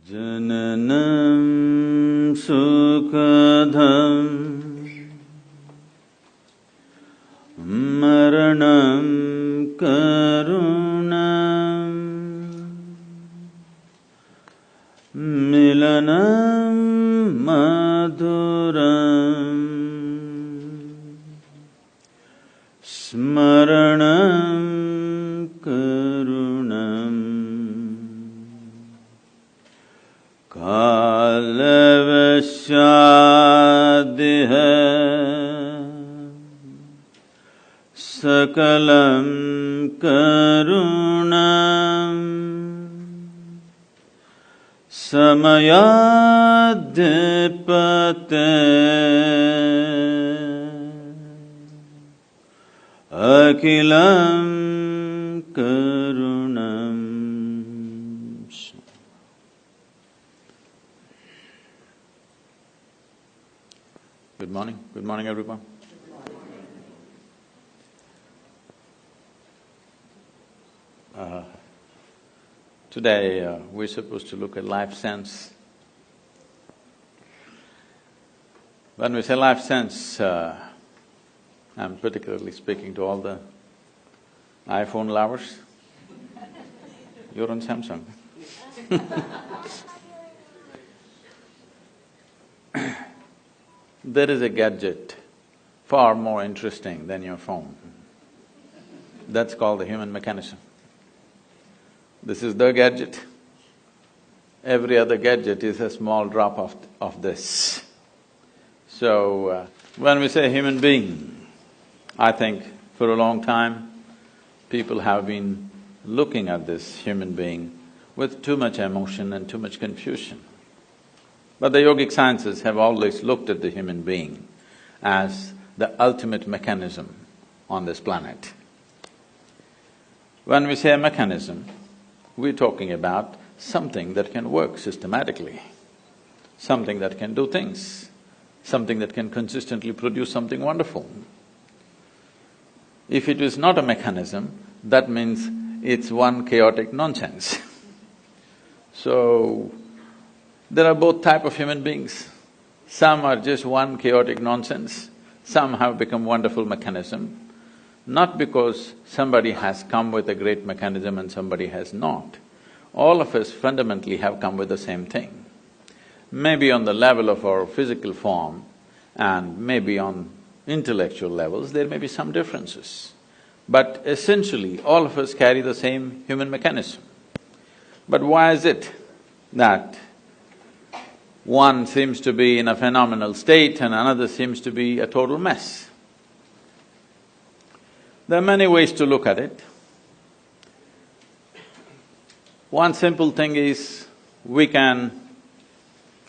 Jananam sukadham maranam karunam milanam madhuram smaranam karunam kalavashyadiha sakalam karunam samayadipate akilam karunam. Good morning. Good morning, everyone. Today we're supposed to look at life sense. When we say life sense, I'm particularly speaking to all the iPhone lovers. You're on Samsung. There is a gadget far more interesting than your phone. That's called the human mechanism. This is the gadget. Every other gadget is a small drop of this. So, when we say human being, I think for a long time, people have been looking at this human being with too much emotion and too much confusion. But the yogic sciences have always looked at the human being as the ultimate mechanism on this planet. When we say a mechanism, we're talking about something that can work systematically, something that can do things, something that can consistently produce something wonderful. If it is not a mechanism, that means it's one chaotic nonsense. So, there are both type of human beings. Some are just one chaotic nonsense, some have become wonderful mechanism, not because somebody has come with a great mechanism and somebody has not. All of us fundamentally have come with the same thing. Maybe on the level of our physical form and maybe on intellectual levels, there may be some differences. But essentially, all of us carry the same human mechanism. But why is it that one seems to be in a phenomenal state and another seems to be a total mess? There are many ways to look at it. One simple thing is, we can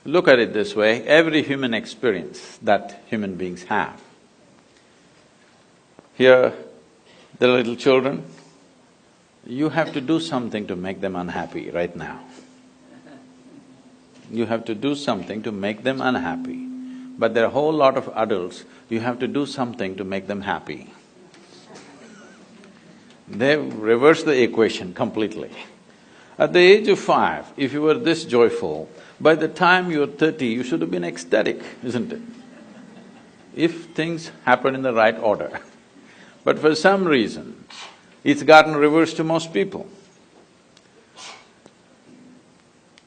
look at it this way: every human experience that human beings have. Here, the little children, you have to do something to make them unhappy right now. You have to do something to make them unhappy. But there are a whole lot of adults, you have to do something to make them happy. They've reversed the equation completely. At the age of 5, if you were this joyful, by the time you're 30, you should have been ecstatic, isn't it? If things happen in the right order. But for some reason, it's gotten reversed to most people.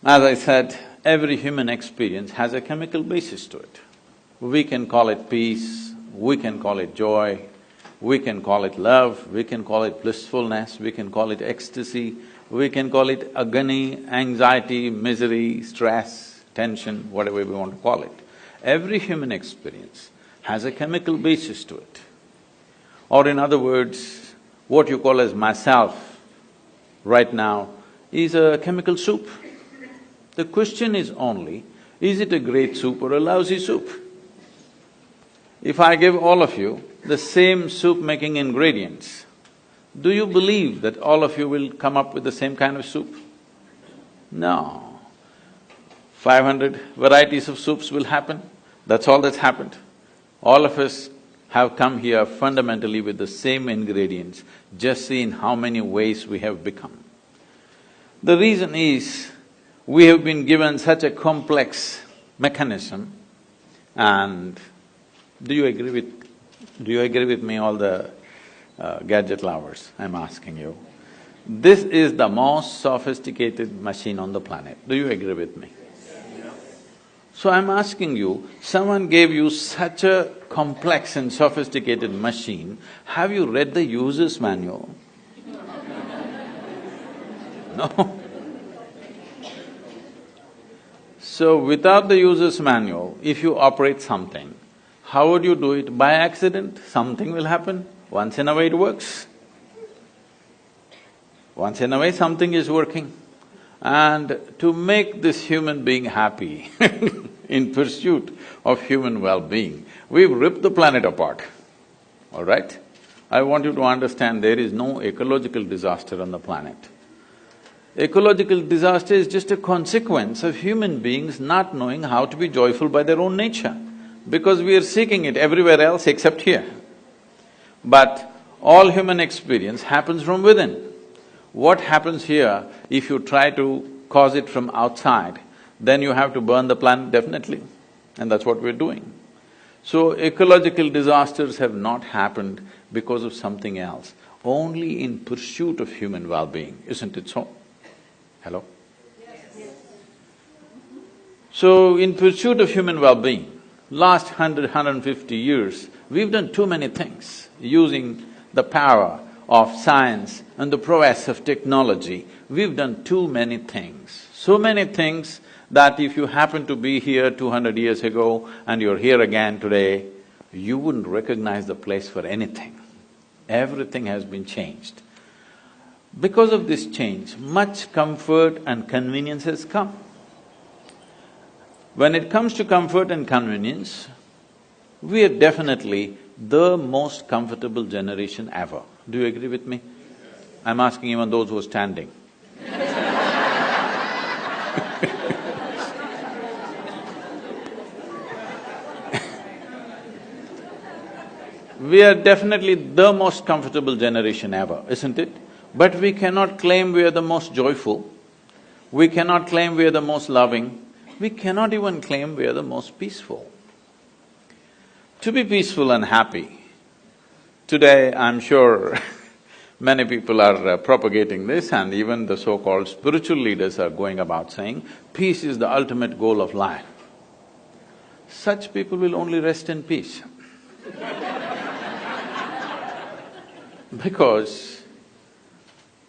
As I said, every human experience has a chemical basis to it. We can call it peace, we can call it joy, we can call it love, we can call it blissfulness, we can call it ecstasy, we can call it agony, anxiety, misery, stress, tension, whatever we want to call it. Every human experience has a chemical basis to it. Or in other words, what you call as myself right now is a chemical soup. The question is only, is it a great soup or a lousy soup? If I give all of you the same soup-making ingredients, do you believe that all of you will come up with the same kind of soup? No. 500 varieties of soups will happen, that's all that's happened. All of us have come here fundamentally with the same ingredients, just see in how many ways we have become. The reason is, We have been given such a complex mechanism, and do you agree with me, all the gadget lovers, I'm asking you? This is the most sophisticated machine on the planet. Do you agree with me? So I'm asking you, someone gave you such a complex and sophisticated machine, have you read the user's manual? No. So without the user's manual, if you operate something, how would you do it? By accident, something will happen, once in a way it works. Once in a way something is working. And to make this human being happy in pursuit of human well-being, we've ripped the planet apart, all right? I want you to understand there is no ecological disaster on the planet. Ecological disaster is just a consequence of human beings not knowing how to be joyful by their own nature, because we are seeking it everywhere else except here. But all human experience happens from within. What happens here, if you try to cause it from outside, then you have to burn the planet definitely, and that's what we're doing. So ecological disasters have not happened because of something else, only in pursuit of human well-being, isn't it so? Hello? Yes. So in pursuit of human well-being, last 150 years, we've done too many things using the power of science and the prowess of technology. We've done too many things, so many things that if you happen to be here 200 years ago and you're here again today, you wouldn't recognize the place for anything. Everything has been changed. Because of this change, much comfort and convenience has come. When it comes to comfort and convenience, we are definitely the most comfortable generation ever. Do you agree with me? I'm asking even those who are standing. We are definitely the most comfortable generation ever, isn't it? But we cannot claim we are the most joyful, we cannot claim we are the most loving, we cannot even claim we are the most peaceful. To be peaceful and happy, today I'm sure many people are propagating this, and even the so-called spiritual leaders are going about saying, peace is the ultimate goal of life. Such people will only rest in peace. Because,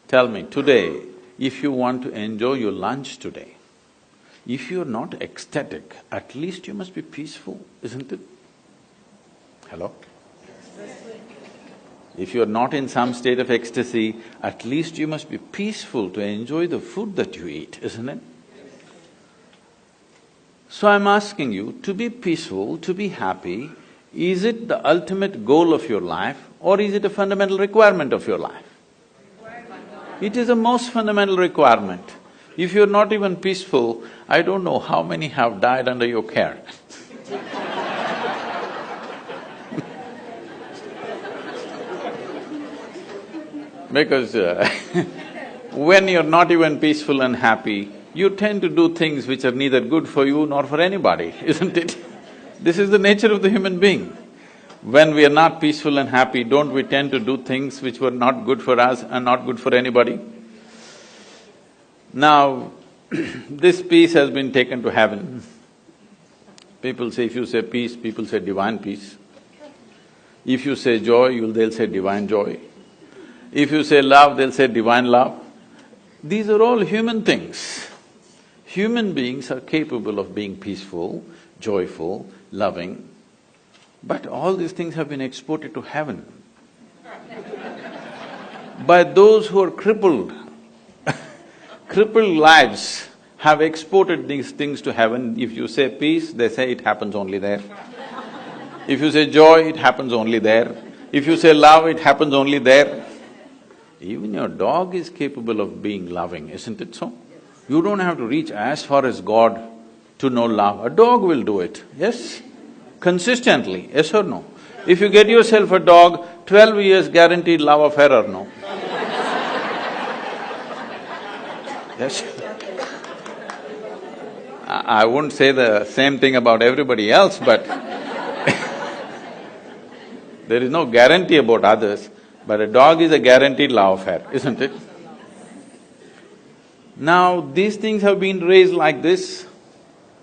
tell me, today, if you want to enjoy your lunch today, if you're not ecstatic, at least you must be peaceful, isn't it? Hello? If you're not in some state of ecstasy, at least you must be peaceful to enjoy the food that you eat, isn't it? So I'm asking you, to be peaceful, to be happy, is it the ultimate goal of your life or is it a fundamental requirement of your life? It is a most fundamental requirement. If you're not even peaceful, I don't know how many have died under your care. Because when you're not even peaceful and happy, you tend to do things which are neither good for you nor for anybody, isn't it? This is the nature of the human being. When we are not peaceful and happy, don't we tend to do things which were not good for us and not good for anybody? Now, this peace has been taken to heaven. People say, if you say peace, people say divine peace. If you say joy, they'll say divine joy. If you say love, they'll say divine love. These are all human things. Human beings are capable of being peaceful, joyful, loving, but all these things have been exported to heaven by those who are crippled. Crippled lives have exported these things to heaven. If you say peace, they say it happens only there. If you say joy, it happens only there. If you say love, it happens only there. Even your dog is capable of being loving, isn't it so? You don't have to reach as far as God to know love. A dog will do it, yes? Consistently, yes or no? If you get yourself a dog, 12 years guaranteed love affair or no? Yes? I wouldn't say the same thing about everybody else, but there is no guarantee about others, but a dog is a guaranteed law of affair, isn't it? Now, these things have been raised like this.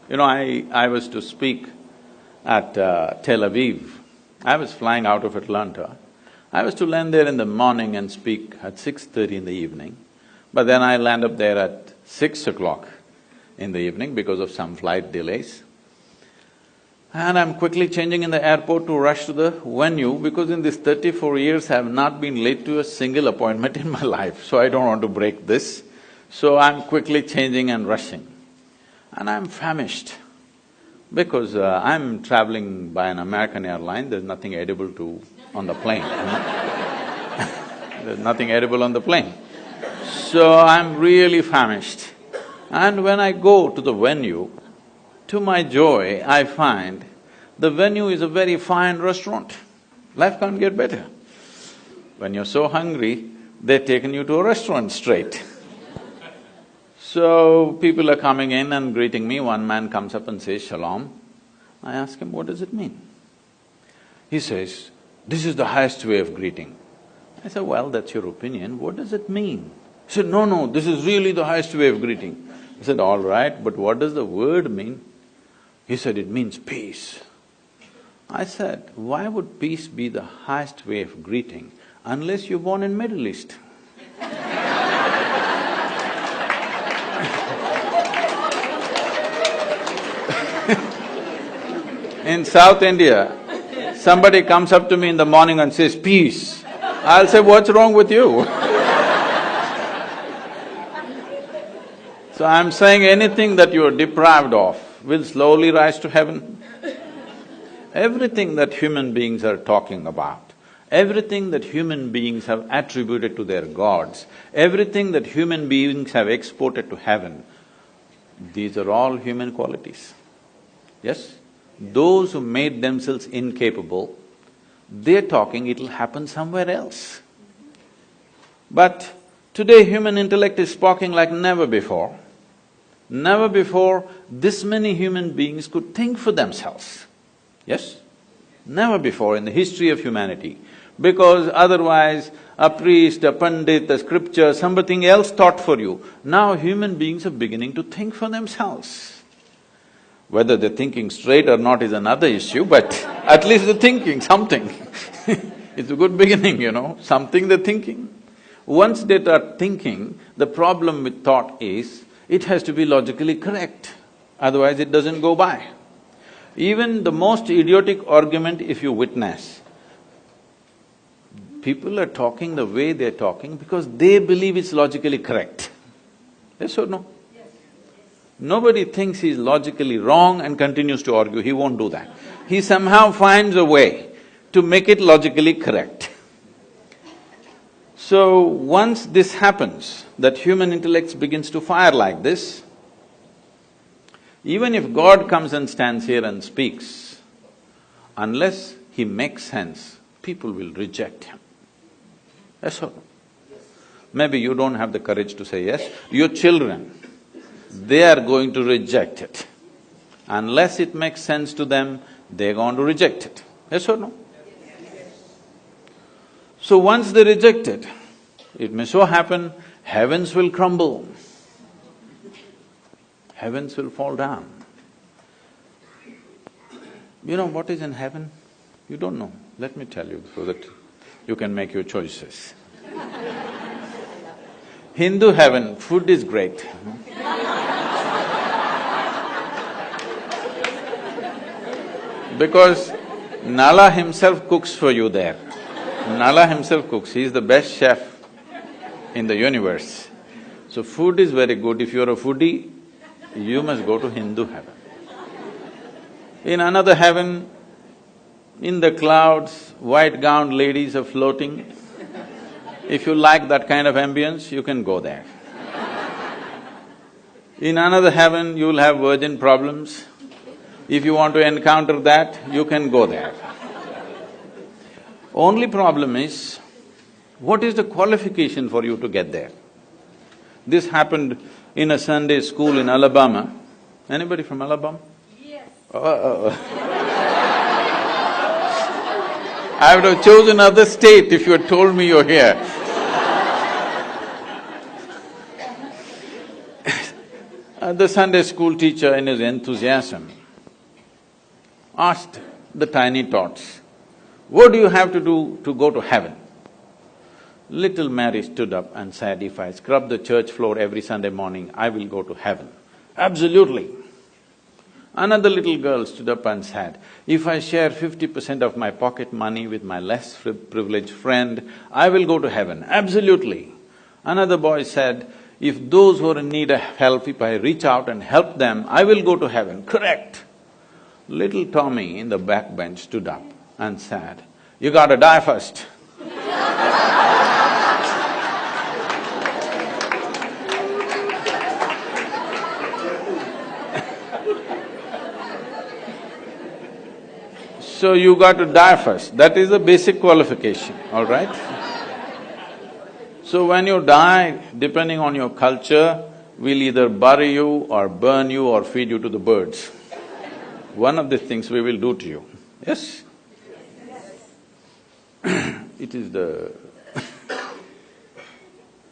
You know, I was to speak at Tel Aviv. I was flying out of Atlanta. I was to land there in the morning and speak at 6:30 in the evening, but then I land up there at 6 o'clock in the evening because of some flight delays. And I'm quickly changing in the airport to rush to the venue because in these 34 years I have not been late to a single appointment in my life, so I don't want to break this. So I'm quickly changing and rushing. And I'm famished because I'm traveling by an American airline, there's nothing edible on the plane, There's nothing edible on the plane. So I'm really famished. And when I go to the venue, to my joy, I find the venue is a very fine restaurant. Life can't get better. When you're so hungry, they've taken you to a restaurant straight. So, people are coming in and greeting me. One man comes up and says, "Shalom." I ask him, "What does it mean?" He says, "This is the highest way of greeting." I said, "Well, that's your opinion, what does it mean?" He said, "No, this is really the highest way of greeting." I said, "All right, but what does the word mean?" He said, "It means peace." I said, "Why would peace be the highest way of greeting unless you're born in Middle East?" In South India, somebody comes up to me in the morning and says, "Peace." I'll say, "What's wrong with you?" So I'm saying anything that you are deprived of will slowly rise to heaven. Everything that human beings are talking about, everything that human beings have attributed to their gods, everything that human beings have exported to heaven, these are all human qualities. Yes? Those who made themselves incapable, they're talking it'll happen somewhere else. But today human intellect is sparking like never before. Never before this many human beings could think for themselves. Yes? Never before in the history of humanity. Because otherwise a priest, a pandit, a scripture, something else thought for you. Now human beings are beginning to think for themselves. Whether they're thinking straight or not is another issue, but at least they're thinking something. It's a good beginning, something they're thinking. Once they start thinking, the problem with thought is, it has to be logically correct, otherwise it doesn't go by. Even the most idiotic argument if you witness, people are talking the way they're talking because they believe it's logically correct. Yes or no? Nobody thinks he's logically wrong and continues to argue, he won't do that. He somehow finds a way to make it logically correct. So, once this happens, that human intellect begins to fire like this, even if God comes and stands here and speaks, unless he makes sense, people will reject him. Yes or no? Maybe you don't have the courage to say yes, your children, they are going to reject it. Unless it makes sense to them, they're going to reject it. Yes or no? So once they reject it, it may so happen, heavens will crumble. Heavens will fall down. You know what is in heaven? You don't know. Let me tell you so that you can make your choices. Hindu heaven, food is great. Because Nala himself cooks for you there. Nala himself cooks, he is the best chef in the universe. So food is very good. If you're a foodie, you must go to Hindu heaven. In another heaven, in the clouds, white-gowned ladies are floating. If you like that kind of ambience, you can go there. In another heaven, you'll have virgin problems. If you want to encounter that, you can go there. Only problem is, what is the qualification for you to get there? This happened in a Sunday school in Alabama. Anybody from Alabama? Yes. I would have chosen another state if you had told me you're here. The Sunday school teacher, in his enthusiasm, asked the tiny tots, "What do you have to do to go to heaven?" Little Mary stood up and said, "If I scrub the church floor every Sunday morning, I will go to heaven." "Absolutely." Another little girl stood up and said, "If I share 50% of my pocket money with my less privileged friend, I will go to heaven." "Absolutely." Another boy said, "If those who are in need of help, if I reach out and help them, I will go to heaven." "Correct." Little Tommy in the back bench stood up and said, "You gotta die first." So you got to die first, that is the basic qualification, all right? So when you die, depending on your culture, we'll either bury you or burn you or feed you to the birds. One of the things we will do to you, yes? It is the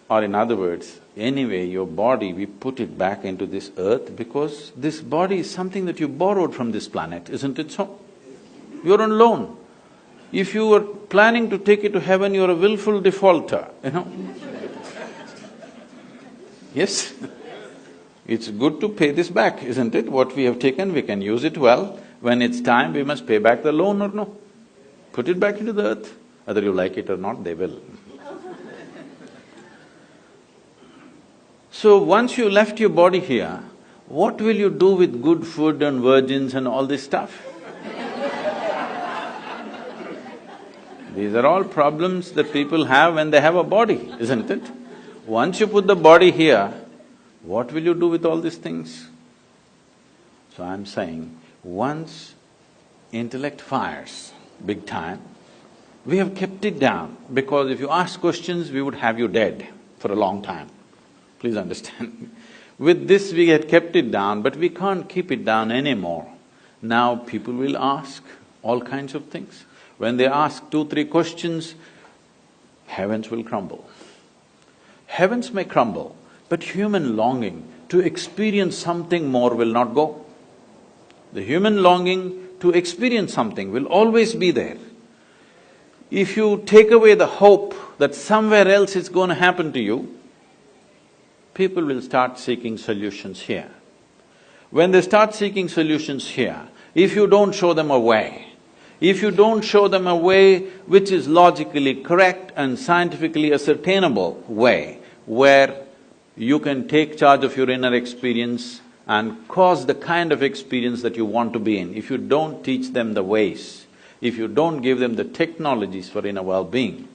or in other words, anyway, your body, we put it back into this earth because this body is something that you borrowed from this planet, isn't it so? You're on loan. If you were planning to take it to heaven, you're a willful defaulter, you know. Yes? It's good to pay this back, isn't it? What we have taken, we can use it well. When it's time, we must pay back the loan or no. Put it back into the earth. Whether you like it or not, they will. So once you left your body here, what will you do with good food and virgins and all this stuff? These are all problems that people have when they have a body, isn't it? Once you put the body here, what will you do with all these things? So I'm saying, once intellect fires big time, we have kept it down because if you ask questions, we would have you dead for a long time. Please understand. With this we had kept it down, but we can't keep it down anymore. Now people will ask all kinds of things. When they ask 2-3 questions, heavens will crumble. Heavens may crumble, but human longing to experience something more will not go. The human longing to experience something will always be there. If you take away the hope that somewhere else it's going to happen to you, people will start seeking solutions here. When they start seeking solutions here, if you don't show them a way, if you don't show them a way which is logically correct and scientifically ascertainable way, where you can take charge of your inner experience and cause the kind of experience that you want to be in, if you don't teach them the ways, if you don't give them the technologies for inner well-being,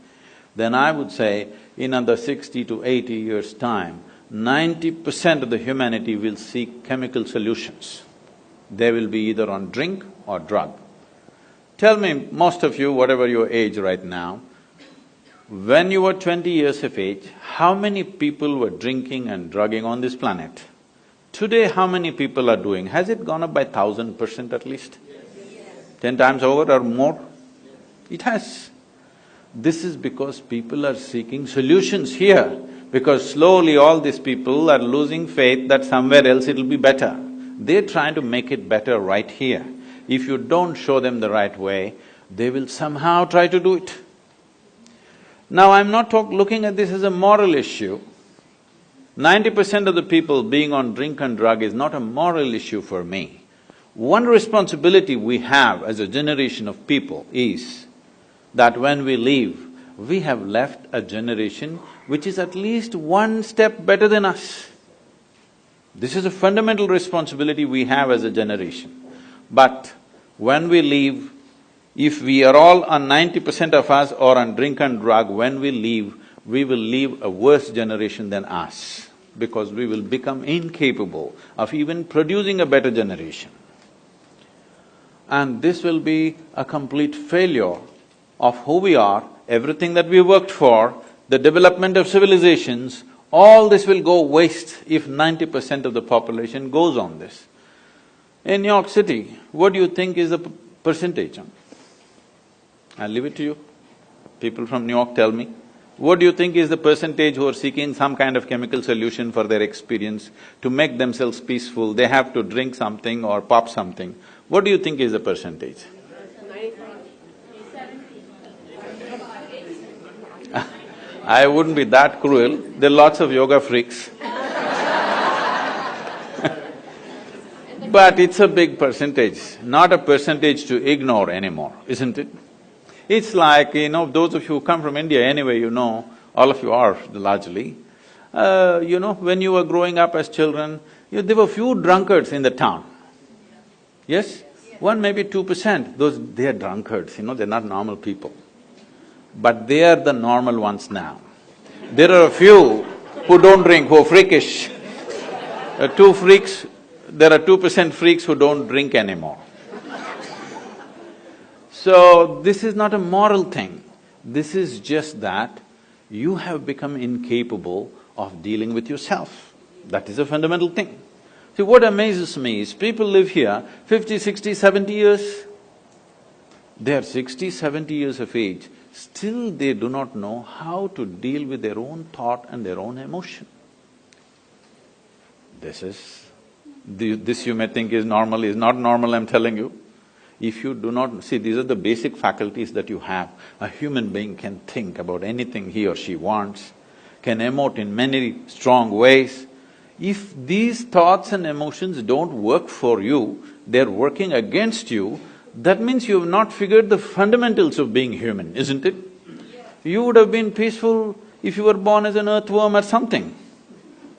then I would say in another 60 to 80 years' time, 90% of the humanity will seek chemical solutions. They will be either on drink or drug. Tell me, most of you, whatever your age right now, when you were 20 years of age, how many people were drinking and drugging on this planet? Today, how many people are doing? Has it gone up by 1000% at least? 10 times over or more? It has. This is because people are seeking solutions here, because slowly all these people are losing faith that somewhere else it'll be better. They're trying to make it better right here. If you don't show them the right way, they will somehow try to do it. Now, I'm not looking at this as a moral issue. 90% of the people being on drink and drug is not a moral issue for me. One responsibility we have as a generation of people is that when we leave, we have left a generation which is at least one step better than us. This is a fundamental responsibility we have as a generation. But when we leave, if we are all on 90% of us or on drink and drug, when we leave, we will leave a worse generation than us, because we will become incapable of even producing a better generation. And this will be a complete failure of who we are, everything that we worked for, the development of civilizations, all this will go waste if 90% of the population goes on this. In New York City, what do you think is the percentage? I'll leave it to you. People from New York tell me. What do you think is the percentage who are seeking some kind of chemical solution for their experience to make themselves peaceful? They have to drink something or pop something. What do you think is the percentage? I wouldn't be that cruel. There are lots of yoga freaks. But it's a big percentage, not a percentage to ignore anymore, isn't it? It's like, those of you who come from India anyway, all of you are largely, when you were growing up as children, there were few drunkards in the town. Yes? 1, maybe 2%, they are drunkards, they're not normal people. But they are the normal ones now. There are a few who don't drink, who are freakish. There are 2% freaks who don't drink anymore. So, this is not a moral thing. This is just that you have become incapable of dealing with yourself. That is a fundamental thing. See, what amazes me is people live here 50, 60, 70 years. They are 60, 70 years of age, still they do not know how to deal with their own thought and their own emotion. This you may think is normal, is not normal, I'm telling you. If you do not… See, these are the basic faculties that you have. A human being can think about anything he or she wants, can emote in many strong ways. If these thoughts and emotions don't work for you, they're working against you, that means you have not figured the fundamentals of being human, isn't it? You would have been peaceful if you were born as an earthworm or something.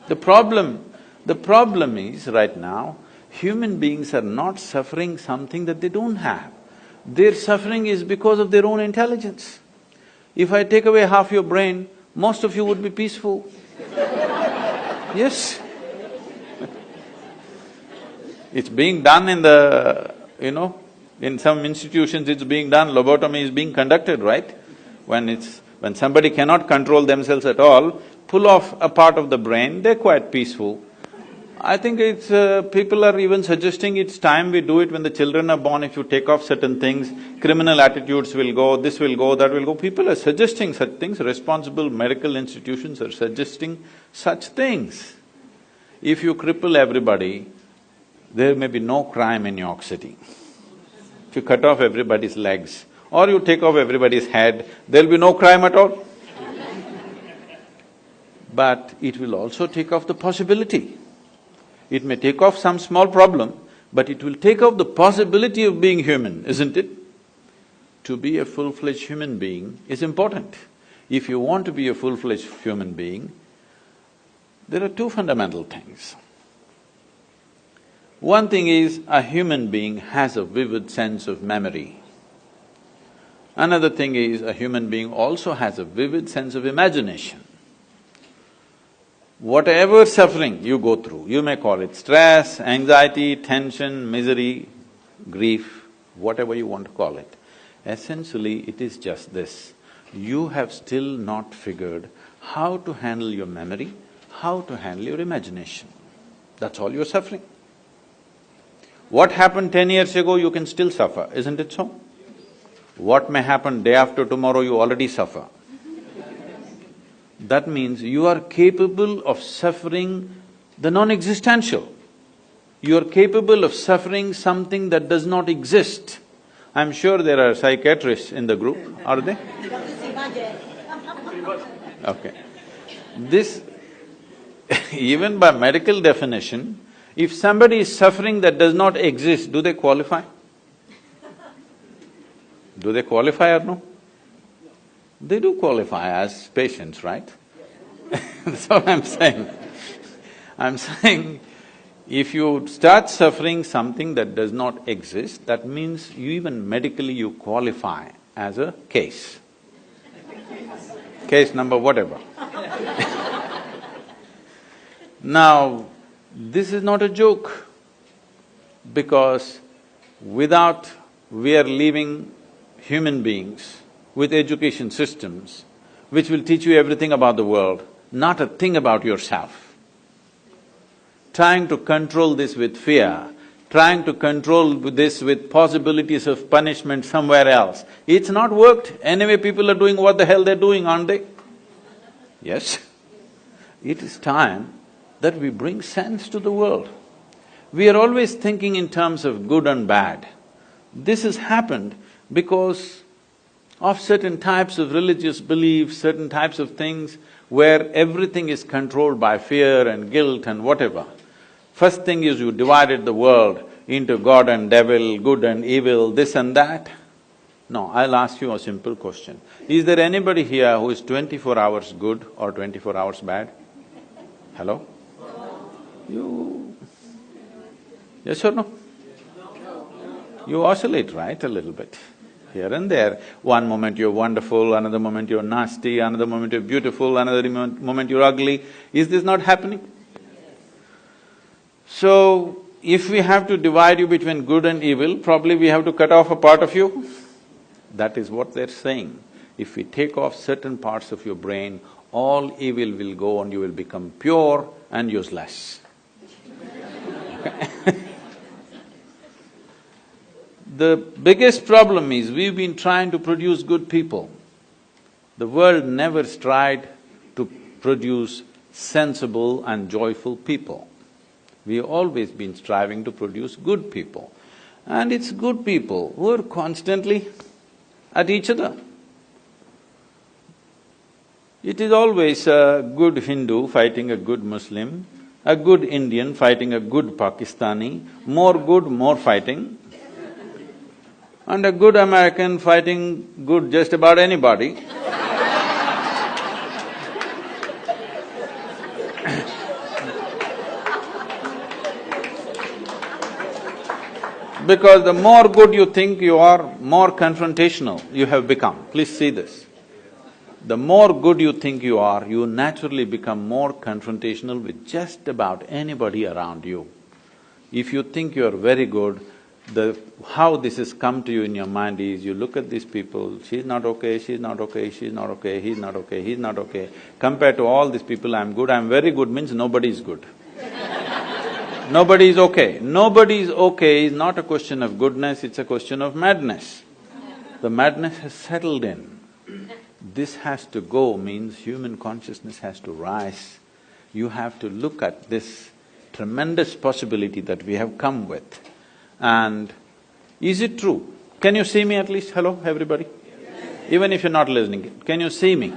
The problem is, right now, human beings are not suffering something that they don't have. Their suffering is because of their own intelligence. If I take away half your brain, most of you would be peaceful. Yes. It's being done in in some institutions it's being done, lobotomy is being conducted, right? When somebody cannot control themselves at all, pull off a part of the brain, they're quite peaceful. I think people are even suggesting it's time we do it when the children are born. If you take off certain things, criminal attitudes will go, this will go, that will go. People are suggesting such things, responsible medical institutions are suggesting such things. If you cripple everybody, there may be no crime in New York City. If you cut off everybody's legs, or you take off everybody's head, there'll be no crime at all. But it will also take off the possibility. It may take off some small problem, but it will take off the possibility of being human, isn't it? To be a full-fledged human being is important. If you want to be a full-fledged human being, there are two fundamental things. One thing is, a human being has a vivid sense of memory. Another thing is, a human being also has a vivid sense of imagination. Whatever suffering you go through, you may call it stress, anxiety, tension, misery, grief, whatever you want to call it, essentially it is just this. You have still not figured how to handle your memory, how to handle your imagination. That's all you're suffering. What happened 10 years ago, you can still suffer, isn't it so? What may happen day after tomorrow, you already suffer. That means you are capable of suffering the non-existential. You are capable of suffering something that does not exist. I'm sure there are psychiatrists in the group, are they? Okay. This, even by medical definition, if somebody is suffering that does not exist, do they qualify? Do they qualify or no? They do qualify as patients, right? That's what I'm saying. I'm saying, if you start suffering something that does not exist, that means even medically you qualify as a case. Case number whatever. Now, this is not a joke, because we are leaving human beings with education systems which will teach you everything about the world, not a thing about yourself. Trying to control this with fear, trying to control this with possibilities of punishment somewhere else. It's not worked. Anyway, people are doing what the hell they're doing, aren't they? Yes? It is time that we bring sense to the world. We are always thinking in terms of good and bad. This has happened because of certain types of religious beliefs, certain types of things where everything is controlled by fear and guilt and whatever. First thing is you divided the world into God and devil, good and evil, this and that. No, I'll ask you a simple question. Is there anybody here who is 24 hours good or 24 hours bad? Hello? You… Yes or no? You oscillate, right, a little bit, here and there. One moment you're wonderful, another moment you're nasty, another moment you're beautiful, another moment you're ugly. Is this not happening? So, if we have to divide you between good and evil, probably we have to cut off a part of you. That is what they're saying. If we take off certain parts of your brain, all evil will go and you will become pure and useless. The biggest problem is we've been trying to produce good people. The world never tried to produce sensible and joyful people. We've always been striving to produce good people. And it's good people who are constantly at each other. It is always a good Hindu fighting a good Muslim, a good Indian fighting a good Pakistani, more good, more fighting, and a good American fighting good just about anybody. Because the more good you think you are, more confrontational you have become. Please see this. The more good you think you are, you naturally become more confrontational with just about anybody around you. If you think you're very good, how this has come to you in your mind is, you look at these people, she's not okay, she's not okay, she's not okay, he's not okay, he's not okay. Compared to all these people, I'm good, I'm very good means nobody is good. Nobody is okay. Nobody is okay is not a question of goodness, it's a question of madness. The madness has settled in. This has to go means human consciousness has to rise. You have to look at this tremendous possibility that we have come with. And is it true? Can you see me at least? Hello, everybody? Even if you're not listening, can you see me?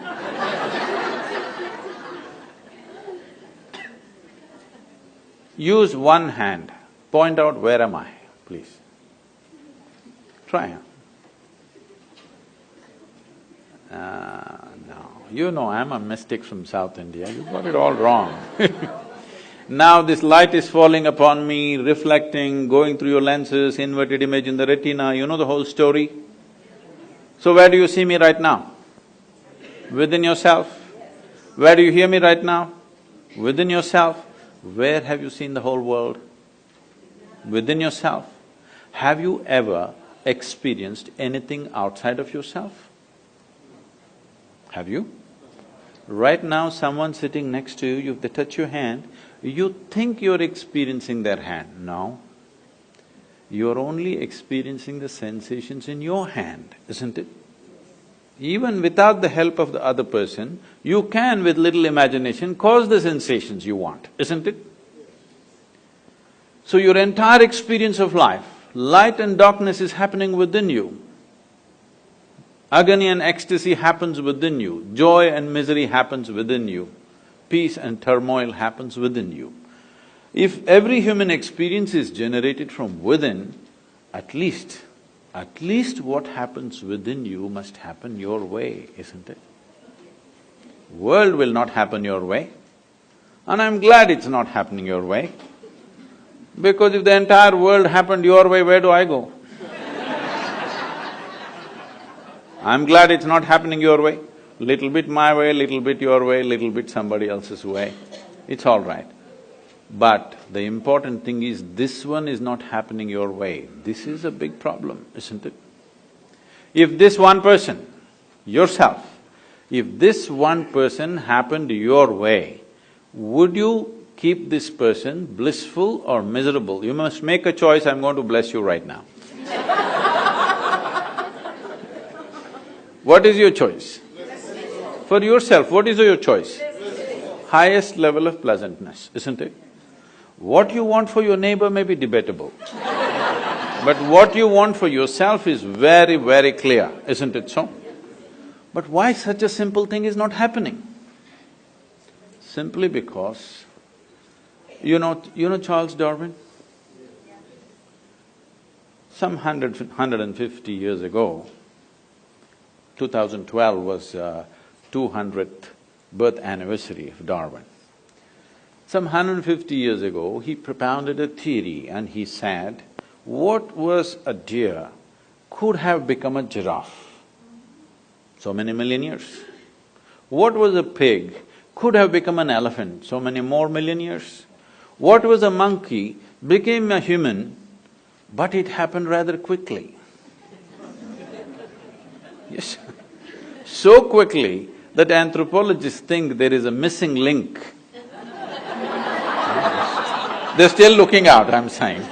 Use one hand, point out where am I, please. Try, huh? No, you know I'm a mystic from South India, you got it all wrong. Now this light is falling upon me, reflecting, going through your lenses, inverted image in the retina, you know the whole story? So where do you see me right now? Within yourself. Where do you hear me right now? Within yourself. Where have you seen the whole world? Within yourself. Have you ever experienced anything outside of yourself? Have you? Right now, someone sitting next to you, if they touch your hand, you think you're experiencing their hand. No. You're only experiencing the sensations in your hand, isn't it? Even without the help of the other person, you can, with little imagination, cause the sensations you want, isn't it? So your entire experience of life, light and darkness is happening within you. Agony and ecstasy happens within you, joy and misery happens within you, peace and turmoil happens within you. If every human experience is generated from within, at least what happens within you must happen your way, isn't it? World will not happen your way, and I'm glad it's not happening your way, because if the entire world happened your way, where do I go? I'm glad it's not happening your way. Little bit my way, little bit your way, little bit somebody else's way. It's all right. But the important thing is, this one is not happening your way. This is a big problem, isn't it? If this one person, yourself, if this one person happened your way, would you keep this person blissful or miserable. You must make a choice, I'm going to bless you right now. What is your choice? For yourself, what is your choice? Highest level of pleasantness, isn't it? What you want for your neighbor may be debatable, but what you want for yourself is very, very clear, isn't it so? But why such a simple thing is not happening? Simply because, you know Charles Darwin? Some 150 years ago, 2012 was 200th birth anniversary of Darwin. Some 150 years ago, he propounded a theory and he said, what was a deer could have become a giraffe, so many million years. What was a pig could have become an elephant, so many more million years. What was a monkey became a human, but it happened rather quickly. Yes, so quickly that anthropologists think there is a missing link. They're still looking out, I'm saying.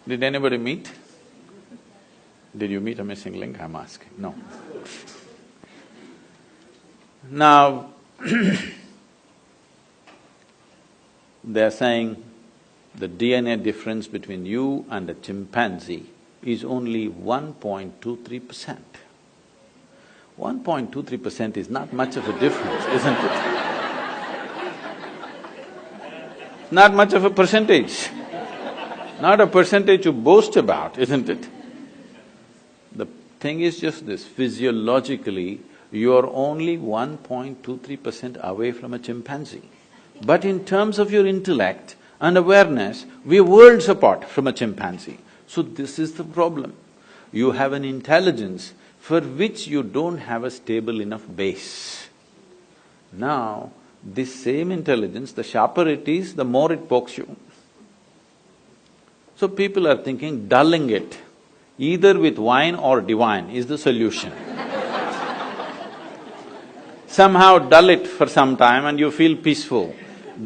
Did anybody meet? Did you meet a missing link, I'm asking? No. Now, they're saying the DNA difference between you and a chimpanzee is only 1.23%. 1.23% is not much of a difference, isn't it? Not much of a percentage. Not a percentage to boast about, isn't it? The thing is just this, physiologically, you're only 1.23% away from a chimpanzee. But in terms of your intellect and awareness, we're worlds apart from a chimpanzee. So this is the problem. You have an intelligence for which you don't have a stable enough base. Now, this same intelligence, the sharper it is, the more it pokes you. So people are thinking dulling it, either with wine or divine, is the solution. Somehow dull it for some time and you feel peaceful.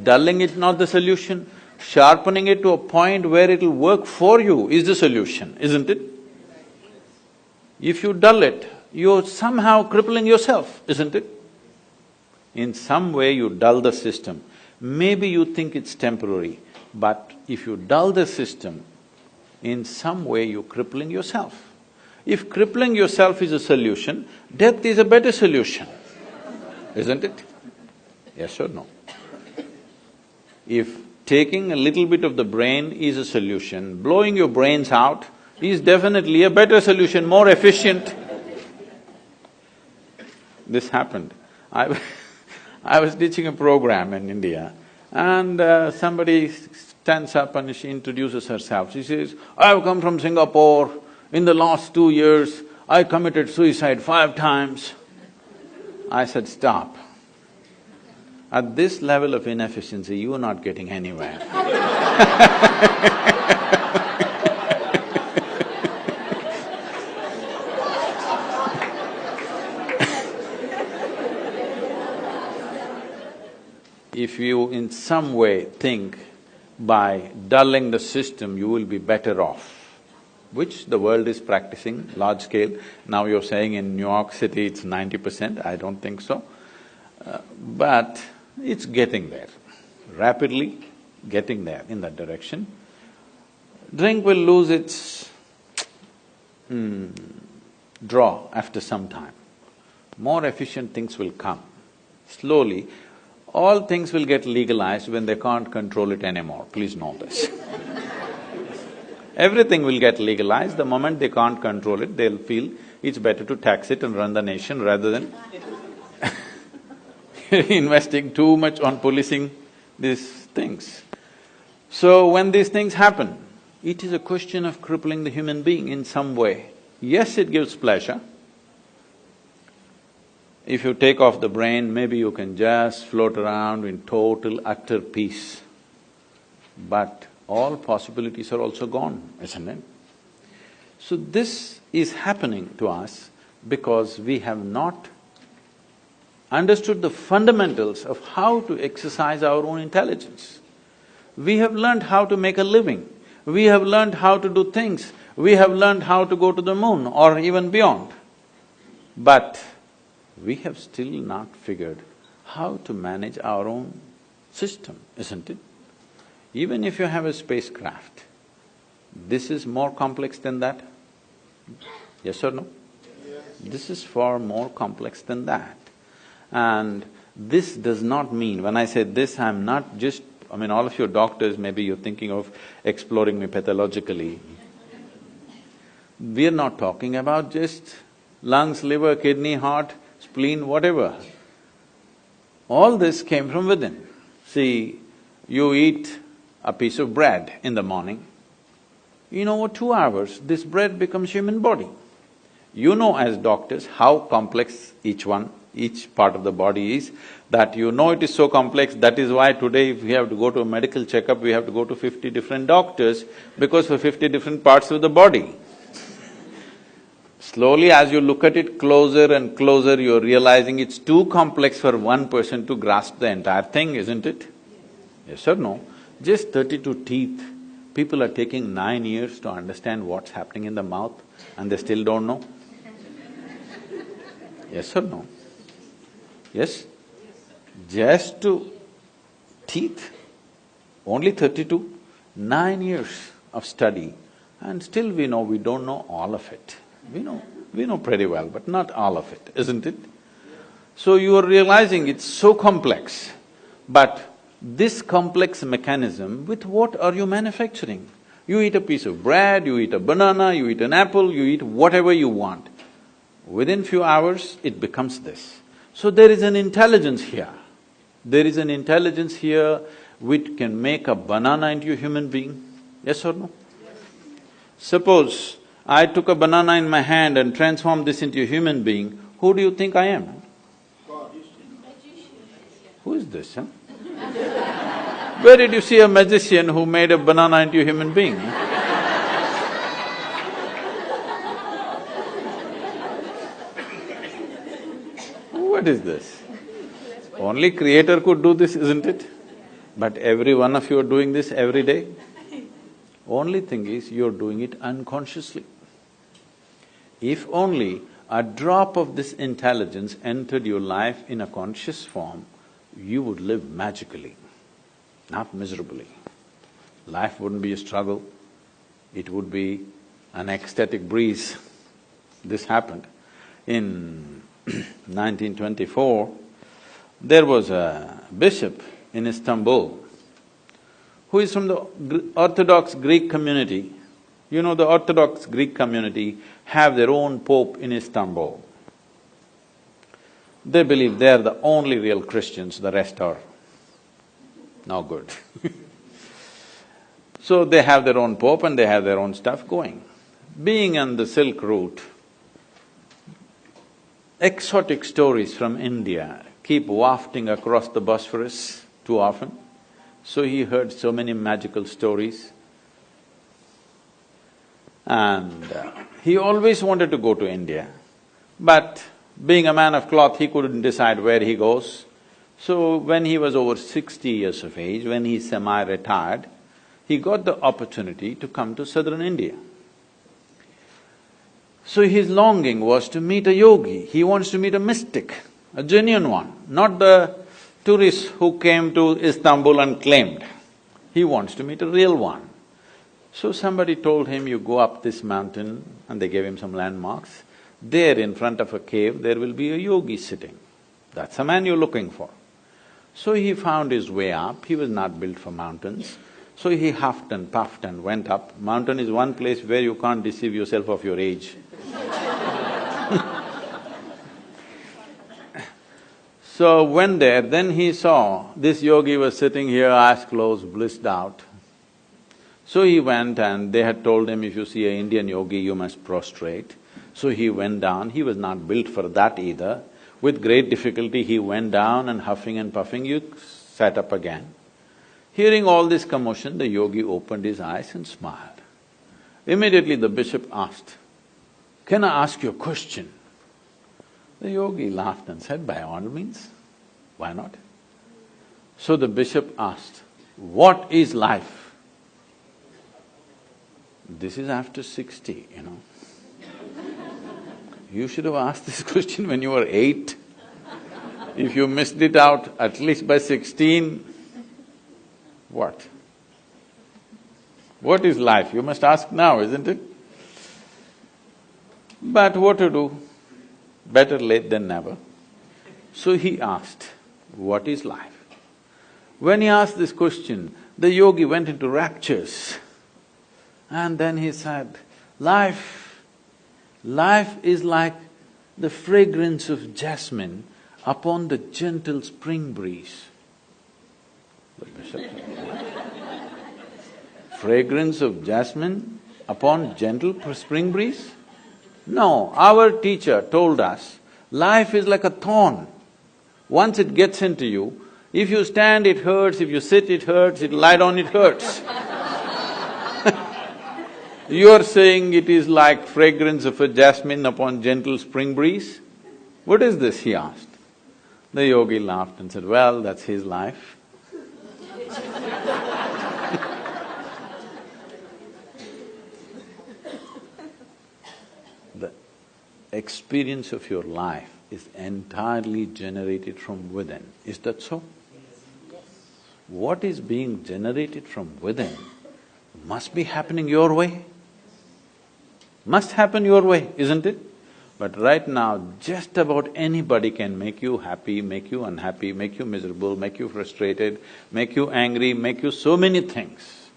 Dulling it not the solution, sharpening it to a point where it'll work for you is the solution, isn't it? If you dull it, you're somehow crippling yourself, isn't it? In some way you dull the system. Maybe you think it's temporary, but if you dull the system, in some way you're crippling yourself. If crippling yourself is a solution, death is a better solution, isn't it? Yes or no? If taking a little bit of the brain is a solution, blowing your brains out is definitely a better solution, more efficient. This happened. I was teaching a program in India and somebody stands up and she introduces herself. She says, I've come from Singapore, in the last 2 years, I committed suicide 5 times. I said, stop. At this level of inefficiency, you are not getting anywhere. If you in some way think by dulling the system you will be better off, which the world is practicing large scale. Now you're saying in New York City it's 90%, I don't think so. But it's getting there, rapidly getting there in that direction. Drink will lose its draw after some time. More efficient things will come. Slowly, all things will get legalized when they can't control it anymore, please know this. Everything will get legalized, the moment they can't control it, they'll feel it's better to tax it and run the nation rather than investing too much on policing these things. So when these things happen, it is a question of crippling the human being in some way. Yes, it gives pleasure. If you take off the brain, maybe you can just float around in total, utter peace. But all possibilities are also gone, isn't it? So this is happening to us because we have not understood the fundamentals of how to exercise our own intelligence. We have learned how to make a living, we have learned how to do things, we have learned how to go to the moon or even beyond. But we have still not figured how to manage our own system, isn't it? Even if you have a spacecraft, this is more complex than that. Yes or no? Yes. This is far more complex than that. And this does not mean, when I say this, I'm not just… I mean, all of you doctors, maybe you're thinking of exploring me pathologically. We're not talking about just lungs, liver, kidney, heart, spleen, whatever. All this came from within. See, you eat a piece of bread in the morning, in over 2 hours, this bread becomes human body. You know as doctors how complex each part of the body is, that you know it is so complex, that is why today if we have to go to a medical checkup, we have to go to 50 different doctors, because for 50 different parts of the body. Slowly as you look at it closer and closer, you're realizing it's too complex for one person to grasp the entire thing, isn't it? Yes or no? Just 32 teeth, people are taking 9 years to understand what's happening in the mouth and they still don't know. Yes or no? Yes? Just to teeth, only 32, 9 years of study, and still we don't know all of it. We know pretty well, but not all of it, isn't it? So you are realizing it's so complex, but this complex mechanism, with what are you manufacturing? You eat a piece of bread, you eat a banana, you eat an apple, you eat whatever you want. Within few hours, it becomes this. So there is an intelligence here. There is an intelligence here which can make a banana into a human being, yes or no? Yes. Suppose I took a banana in my hand and transformed this into a human being, who do you think I am? God. Who is this, huh? Where did you see a magician who made a banana into a human being? What is this? Only Creator could do this, isn't it? But every one of you are doing this every day. Only thing is, you're doing it unconsciously. If only a drop of this intelligence entered your life in a conscious form, you would live magically, not miserably. Life wouldn't be a struggle, it would be an ecstatic breeze. This happened. In 1924, there was a bishop in Istanbul who is from the Orthodox Greek community. You know, the Orthodox Greek community have their own pope in Istanbul. They believe they are the only real Christians, the rest are no good. So they have their own pope and they have their own stuff going. Being on the Silk Route, exotic stories from India keep wafting across the Bosphorus too often. So he heard so many magical stories. And he always wanted to go to India, but being a man of cloth, he couldn't decide where he goes. So when he was over 60 years of age, when he semi-retired, he got the opportunity to come to southern India. So his longing was to meet a yogi, he wants to meet a mystic, a genuine one, not the tourists who came to Istanbul and claimed. He wants to meet a real one. So somebody told him, you go up this mountain, and they gave him some landmarks. There in front of a cave, there will be a yogi sitting. That's the man you're looking for. So he found his way up, he was not built for mountains. So he huffed and puffed and went up. Mountain is one place where you can't deceive yourself of your age. So went there, then he saw this yogi was sitting here, eyes closed, blissed out. So he went and they had told him, if you see an Indian yogi, you must prostrate. So he went down, he was not built for that either. With great difficulty he went down and huffing and puffing, he sat up again. Hearing all this commotion, the yogi opened his eyes and smiled. Immediately the bishop asked, "Can I ask you a question?" The yogi laughed and said, by all means, why not? So the bishop asked, what is life? This is after 60, you know. You should have asked this question when you were 8. If you missed it out at least by 16, what? What is life? You must ask now, isn't it? But what to do? Better late than never. So he asked, what is life? When he asked this question, the yogi went into raptures. And then he said, life is like the fragrance of jasmine upon the gentle spring breeze. The bishop said, fragrance of jasmine upon gentle spring breeze? No, our teacher told us, life is like a thorn. Once it gets into you, if you stand it hurts, if you sit it hurts, if you lie down it hurts. You're saying it is like fragrance of a jasmine upon gentle spring breeze? What is this, he asked. The yogi laughed and said, well, that's his life. The experience of your life is entirely generated from within. Is that so? What is being generated from within must be happening your way. Must happen your way, isn't it? But right now, just about anybody can make you happy, make you unhappy, make you miserable, make you frustrated, make you angry, make you so many things.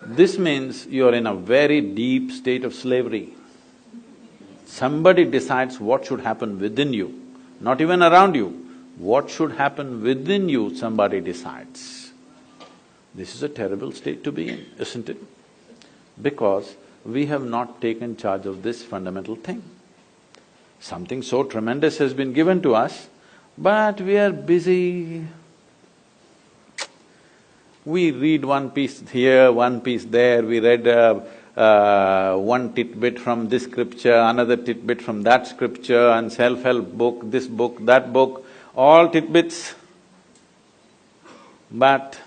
This means you're in a very deep state of slavery. Somebody decides what should happen within you, not even around you. What should happen within you, somebody decides. This is a terrible state to be in, isn't it? Because we have not taken charge of this fundamental thing. Something so tremendous has been given to us, but we are busy. We read one piece here, one piece there, we read one tidbit from this scripture, another tidbit from that scripture, and self-help book, this book, that book, all tidbits. But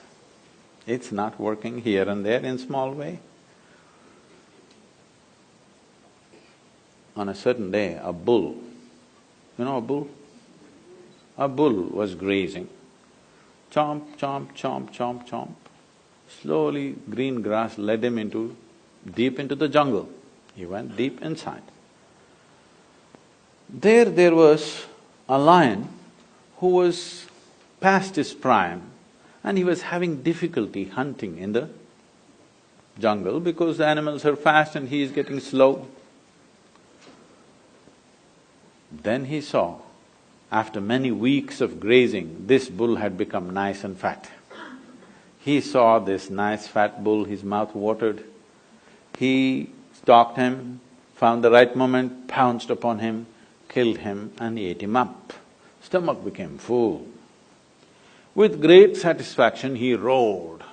it's not working here and there in small way. On a certain day, a bull, you know a bull? A bull was grazing. Chomp, chomp, chomp, chomp, chomp. Slowly, green grass led him deep into the jungle. He went deep inside. There was a lion who was past his prime and he was having difficulty hunting in the jungle because the animals are fast and he is getting slow. Then he saw, after many weeks of grazing, this bull had become nice and fat. He saw this nice fat bull, his mouth watered. He stalked him, found the right moment, pounced upon him, killed him and ate him up. Stomach became full. With great satisfaction, he roared.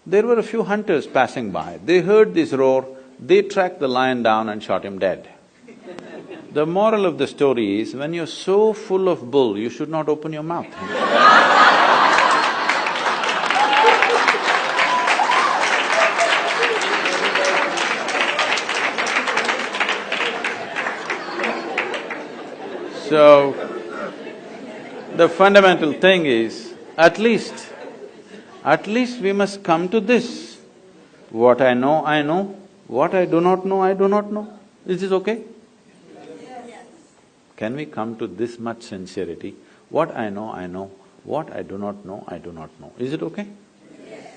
There were a few hunters passing by. They heard this roar, they tracked the lion down and shot him dead. The moral of the story is, when you're so full of bull, you should not open your mouth. So, the fundamental thing is, at least we must come to this. What I know, I know. What I do not know, I do not know. Is this okay? Can we come to this much sincerity? What I know, I know. What I do not know, I do not know. Is it okay? Yes.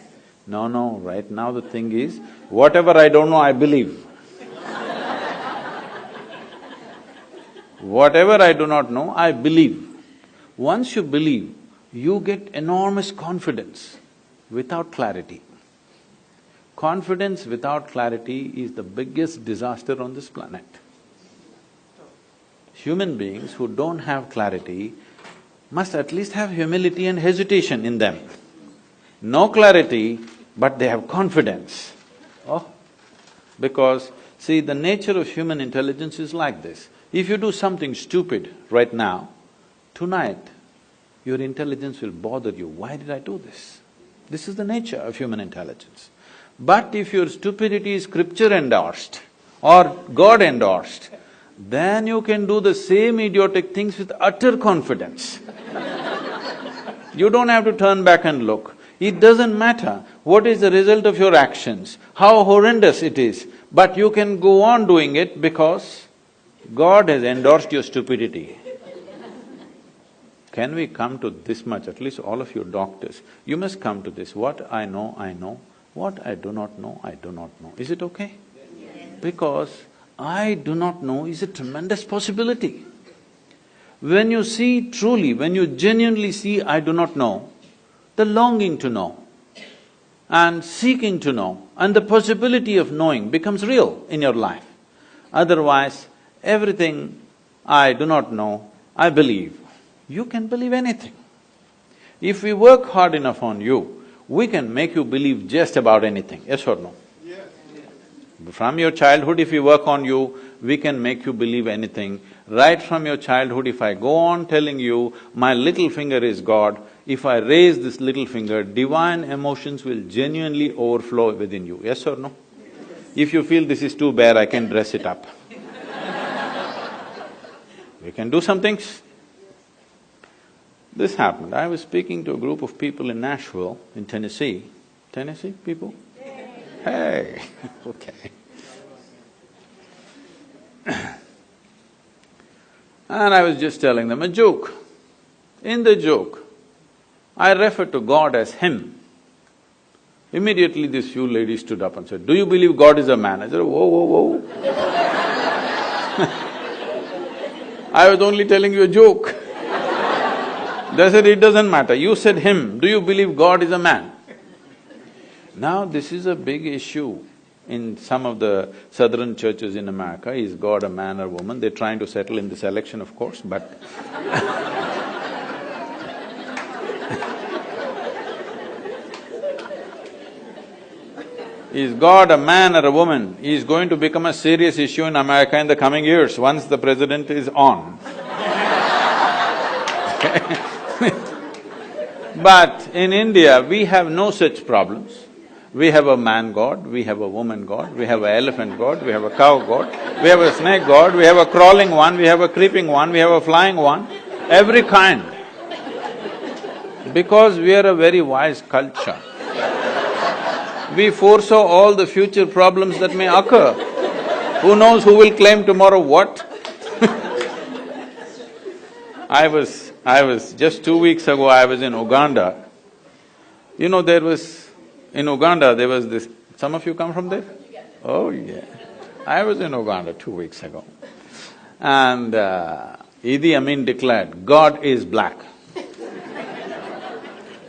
No, right now the thing is, whatever I don't know, I believe. Whatever I do not know, I believe. Once you believe, you get enormous confidence without clarity. Confidence without clarity is the biggest disaster on this planet. Human beings who don't have clarity must at least have humility and hesitation in them. No clarity, but they have confidence. Oh, because see, the nature of human intelligence is like this. If you do something stupid right now, tonight, your intelligence will bother you. Why did I do this? This is the nature of human intelligence. But if your stupidity is scripture endorsed or God endorsed, then you can do the same idiotic things with utter confidence. You don't have to turn back and look. It doesn't matter what is the result of your actions, how horrendous it is, but you can go on doing it because God has endorsed your stupidity. Can we come to this much, at least all of you doctors, you must come to this, what I know, I know, what I do not know, I do not know. Is it okay? Yes. Because I do not know is a tremendous possibility. When you see truly, when you genuinely see I do not know, the longing to know and seeking to know and the possibility of knowing becomes real in your life. Otherwise, everything I do not know, I believe. You can believe anything. If we work hard enough on you, we can make you believe just about anything, yes or no? Yes. From your childhood, if we work on you, we can make you believe anything. Right from your childhood, if I go on telling you, my little finger is God, if I raise this little finger, divine emotions will genuinely overflow within you, yes or no? If you feel this is too bare, I can dress it up. We can do some things. This happened. I was speaking to a group of people in Nashville, in Tennessee. Tennessee people? Hey, okay. And I was just telling them a joke. In the joke, I referred to God as Him. Immediately this few ladies stood up and said, "Do you believe God is a man?" I said, "Whoa, whoa, whoa." I was only telling you a joke. They said, "It doesn't matter, you said Him, do you believe God is a man?" Now this is a big issue in some of the southern churches in America. Is God a man or woman? They're trying to settle in this election, of course, but is God a man or a woman is going to become a serious issue in America in the coming years, once the president is on. But in India, we have no such problems. We have a man god, we have a woman god, we have an elephant god, we have a cow god, we have a snake god, we have a crawling one, we have a creeping one, we have a flying one, every kind. Because we are a very wise culture, we foresaw all the future problems that may occur. Who knows who will claim tomorrow what? I was… just 2 weeks ago, I was in Uganda. You know, in Uganda, there was this… Some of you come from there? Oh, yeah. I was in Uganda 2 weeks ago. And Idi Amin declared, "God is black."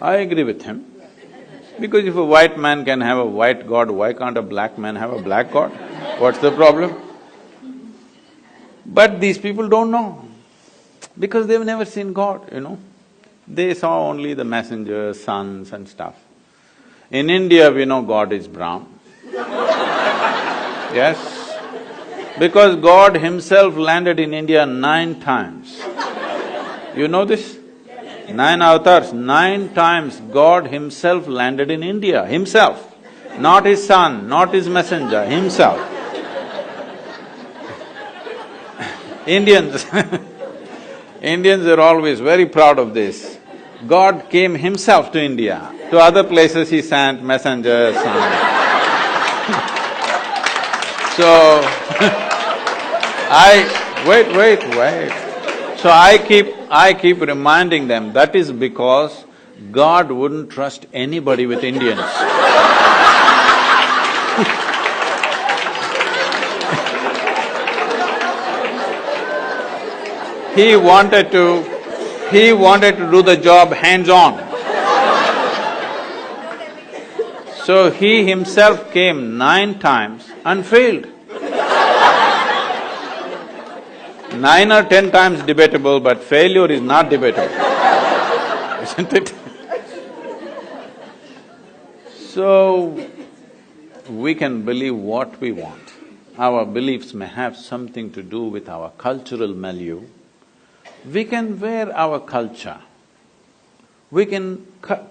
I agree with him. Because if a white man can have a white god, why can't a black man have a black god? What's the problem? But these people don't know, because they've never seen God, you know. They saw only the messengers, sons and stuff. In India, we know God is brown. Yes, because God Himself landed in India 9 times. You know this? 9 avatars, 9 times God Himself landed in India, Himself. Not His son, not His messenger, Himself. Indians Indians are always very proud of this. God came Himself to India. To other places He sent messengers, sons. So, wait. So I keep reminding them, that is because God wouldn't trust anybody with Indians. He wanted to do the job hands-on. So He Himself came 9 times and failed. 9 or 10 times debatable, but failure is not debatable, isn't it? So, we can believe what we want. our beliefs may have something to do with our cultural milieu, we can wear our culture.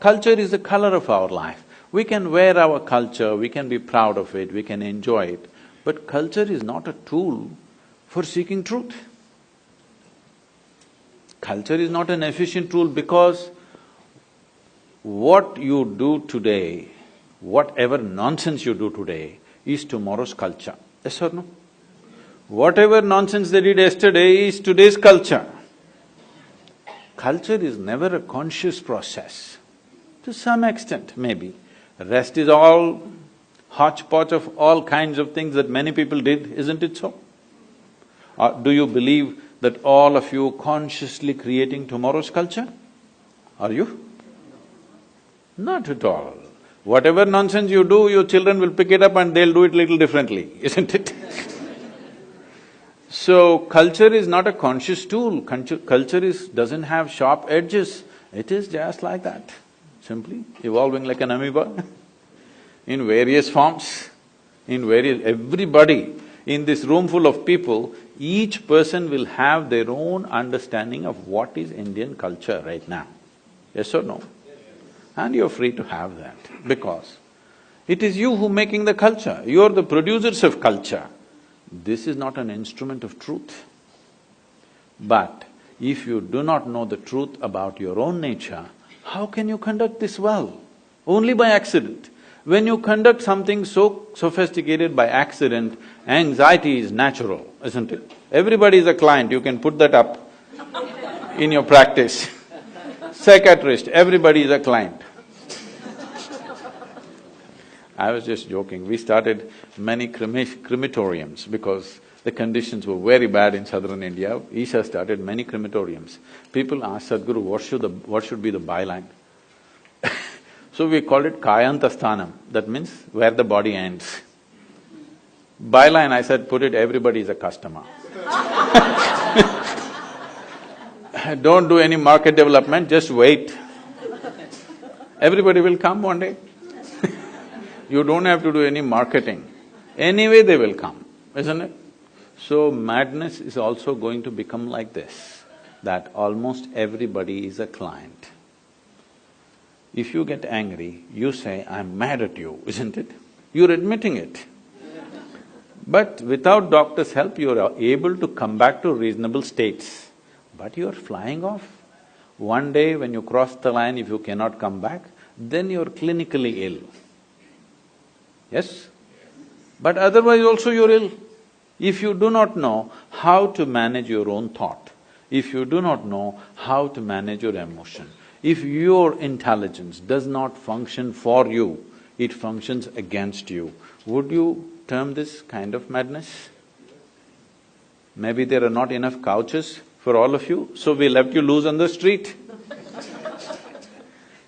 Culture is the color of our life. We can wear our culture, we can be proud of it, we can enjoy it, but culture is not a tool for seeking truth. Culture is not an efficient tool because what you do today, whatever nonsense you do today, is tomorrow's culture. Yes or no? Whatever nonsense they did yesterday is today's culture. Culture is never a conscious process. To some extent, maybe. The rest is all hodgepodge of all kinds of things that many people did, isn't it so? Or do you believe that all of you consciously creating tomorrow's culture? Are you? Not at all. Whatever nonsense you do, your children will pick it up and they'll do it little differently, isn't it? So, culture is not a conscious tool, culture doesn't have sharp edges, it is just like that, simply evolving like an amoeba in various forms, everybody in this room full of people, each person will have their own understanding of what is Indian culture right now. Yes or no? And you're free to have that, because it is you who making the culture, you're the producers of culture. This is not an instrument of truth. But if you do not know the truth about your own nature, how can you conduct this well? Only by accident. When you conduct something so sophisticated by accident, anxiety is natural, isn't it? Everybody is a client, you can put that up in your practice. Psychiatrist, everybody is a client. I was just joking, we started many crematoriums because the conditions were very bad in southern India. Isha started many crematoriums. People asked Sadhguru, what should be the byline? So we called it Kayantasthanam, that means where the body ends. Byline, I said, put it, everybody is a customer. Don't do any market development, just wait. Everybody will come one day. You don't have to do any marketing. Anyway they will come, isn't it? So madness is also going to become like this, that almost everybody is a client. If you get angry, you say, I'm mad at you, isn't it? You're admitting it. But without doctor's help, you're able to come back to reasonable states. But you're flying off. One day when you cross the line, if you cannot come back, then you're clinically ill. Yes? But otherwise also you're ill. If you do not know how to manage your own thought, if you do not know how to manage your emotion, if your intelligence does not function for you, it functions against you, would you term this kind of madness? Maybe there are not enough couches for all of you, so we left you loose on the street.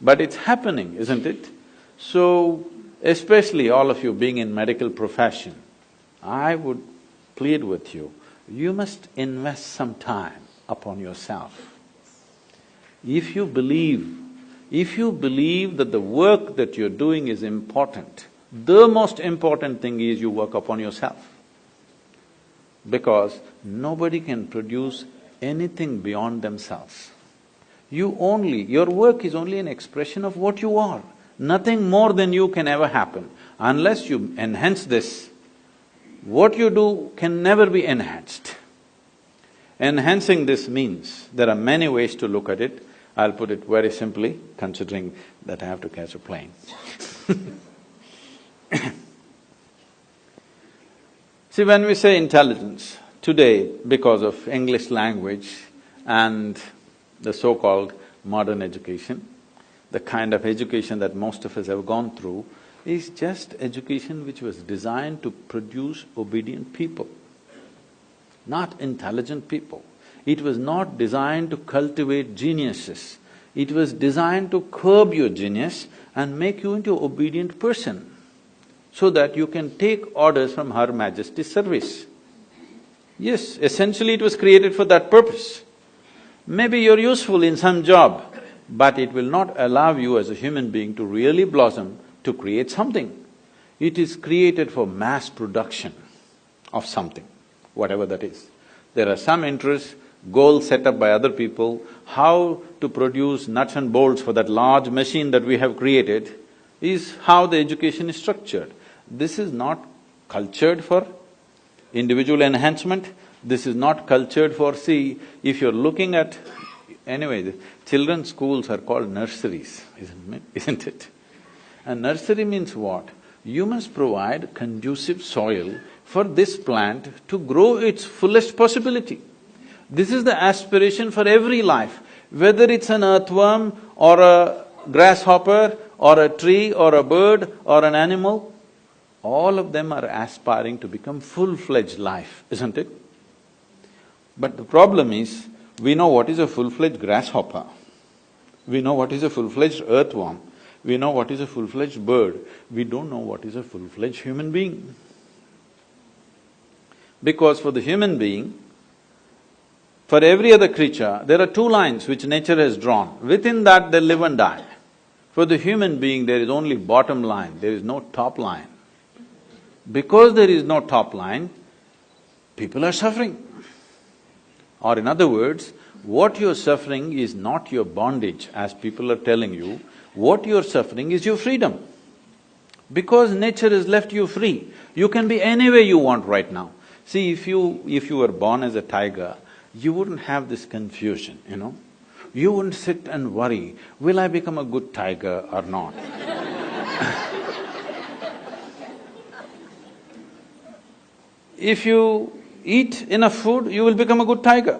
But it's happening, isn't it? So, especially all of you being in medical profession, I would plead with you, you must invest some time upon yourself. If you believe that the work that you're doing is important, the most important thing is you work upon yourself. Because nobody can produce anything beyond themselves. Your work is only an expression of what you are. Nothing more than you can ever happen. Unless you enhance this, what you do can never be enhanced. Enhancing this means, there are many ways to look at it. I'll put it very simply, considering that I have to catch a plane. See, when we say intelligence, today, because of English language and the so-called modern education, the kind of education that most of us have gone through is just education which was designed to produce obedient people, not intelligent people. It was not designed to cultivate geniuses. It was designed to curb your genius and make you into an obedient person, so that you can take orders from Her Majesty's service. Yes, essentially it was created for that purpose. Maybe you're useful in some job, but it will not allow you as a human being to really blossom, to create something. It is created for mass production. of something, whatever that is. There are some interests, goals set up by other people, how to produce nuts and bolts for that large machine that we have created is how the education is structured. This is not cultured for individual enhancement, this is not cultured for… See, if you're looking at… Anyway, the children's schools are called nurseries, isn't it? And nursery means what? You must provide conducive soil for this plant to grow its fullest possibility. This is the aspiration for every life, whether it's an earthworm or a grasshopper or a tree or a bird or an animal, all of them are aspiring to become full-fledged life, isn't it? But the problem is, we know what is a full-fledged grasshopper, we know what is a full-fledged earthworm, we know what is a full-fledged bird, we don't know what is a full-fledged human being. Because for the human being, for every other creature, there are two lines which nature has drawn. Within that they live and die. For the human being, there is only bottom line, there is no top line. Because there is no top line, people are suffering. Or in other words, what you're suffering is not your bondage, as people are telling you, what you're suffering is your freedom. Because nature has left you free, you can be any way you want right now. See, if you were born as a tiger, you wouldn't have this confusion, you know. You wouldn't sit and worry, will I become a good tiger or not? If you eat enough food, you will become a good tiger.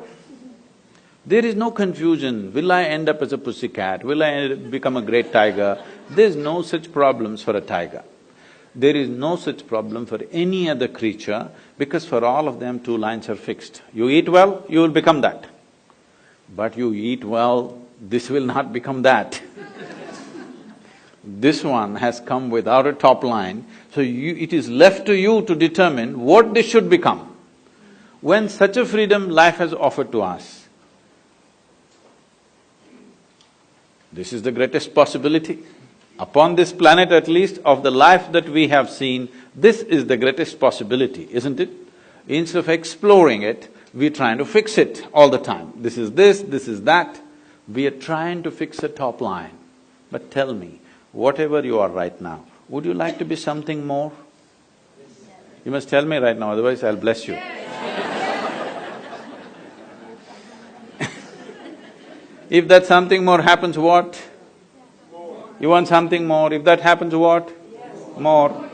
There is no confusion, will I end up as a pussycat, will I become a great tiger? There's no such problems for a tiger. There is no such problem for any other creature, because for all of them, two lines are fixed. You eat well, you will become that. But you eat well, this will not become that. This one has come without a top line, so it is left to you to determine what this should become. When such a freedom life has offered to us, this is the greatest possibility. Upon this planet at least, of the life that we have seen, this is the greatest possibility, isn't it? Instead of exploring it, we're trying to fix it all the time. This is that. We are trying to fix a top line. But tell me, whatever you are right now, would you like to be something more? You must tell me right now, otherwise I'll bless you. If that something more happens, what? You want something more, if that happens, what? More.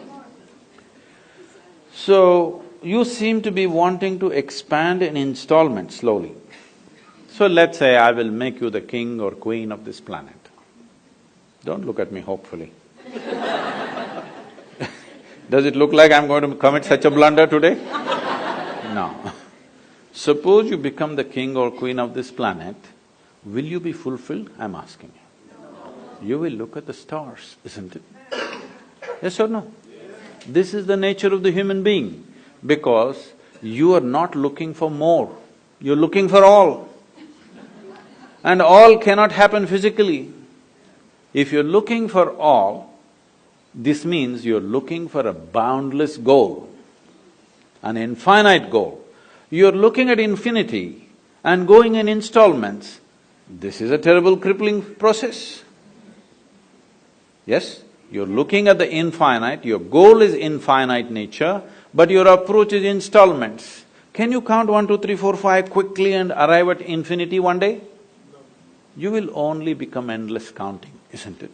So, you seem to be wanting to expand in installments slowly. So let's say I will make you the king or queen of this planet. Don't look at me hopefully. Does it look like I'm going to commit such a blunder today? No. Suppose you become the king or queen of this planet, will you be fulfilled? I'm asking you. You will look at the stars, isn't it? Yes or no? This is the nature of the human being, because you are not looking for more, you're looking for all. And all cannot happen physically. If you're looking for all, this means you're looking for a boundless goal, an infinite goal. You're looking at infinity and going in installments. This is a terrible crippling process. Yes? You're looking at the infinite, your goal is infinite nature, but your approach is installments. Can you count 1, 2, 3, 4, 5 quickly and arrive at infinity one day? You will only become endless counting, isn't it?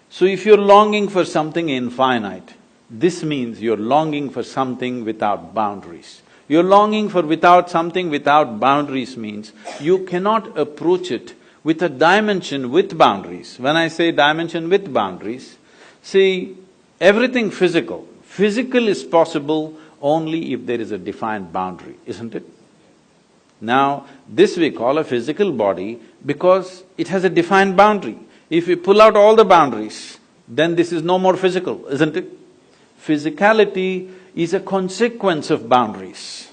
So if you're longing for something infinite, this means you're longing for something without boundaries. You're longing for something without boundaries means you cannot approach it with a dimension with boundaries. When I say dimension with boundaries, see, everything physical is possible only if there is a defined boundary, isn't it? Now, this we call a physical body because it has a defined boundary. If we pull out all the boundaries, then this is no more physical, isn't it? Physicality is a consequence of boundaries,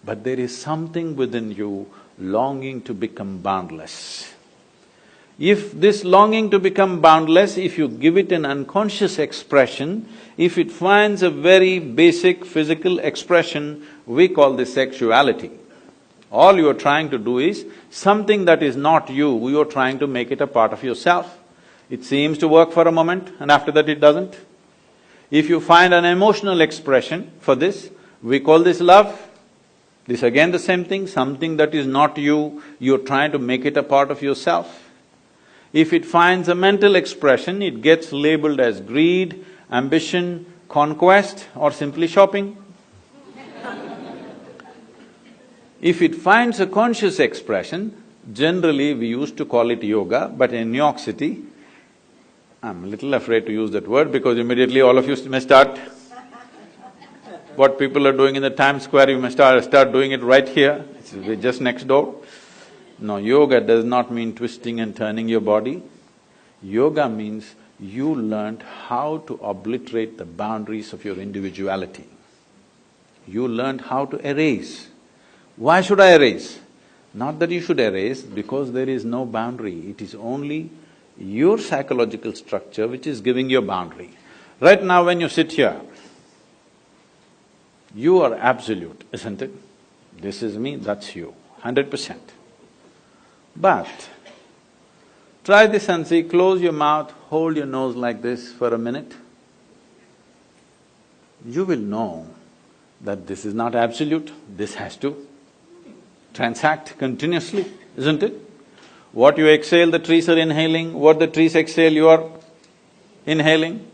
but there is something within you longing to become boundless. If this longing to become boundless, if you give it an unconscious expression, if it finds a very basic physical expression, we call this sexuality. All you are trying to do is something that is not you, you are trying to make it a part of yourself. It seems to work for a moment and after that it doesn't. If you find an emotional expression for this, we call this love. This again the same thing, something that is not you, you're trying to make it a part of yourself. If it finds a mental expression, it gets labeled as greed, ambition, conquest or simply shopping. If it finds a conscious expression, generally we used to call it yoga, but in New York City, I'm a little afraid to use that word because immediately all of you may start what people are doing in the Times Square, you may start doing it right here, it's just next door. No, yoga does not mean twisting and turning your body. Yoga means you learned how to obliterate the boundaries of your individuality. You learned how to erase. Why should I erase? Not that you should erase, because there is no boundary, it is only your psychological structure which is giving you a boundary. Right now when you sit here, you are absolute, isn't it? This is me, that's you, 100%. But try this and see, close your mouth, hold your nose like this for a minute. You will know that this is not absolute, this has to transact continuously, isn't it? What you exhale, the trees are inhaling, what the trees exhale, you are inhaling.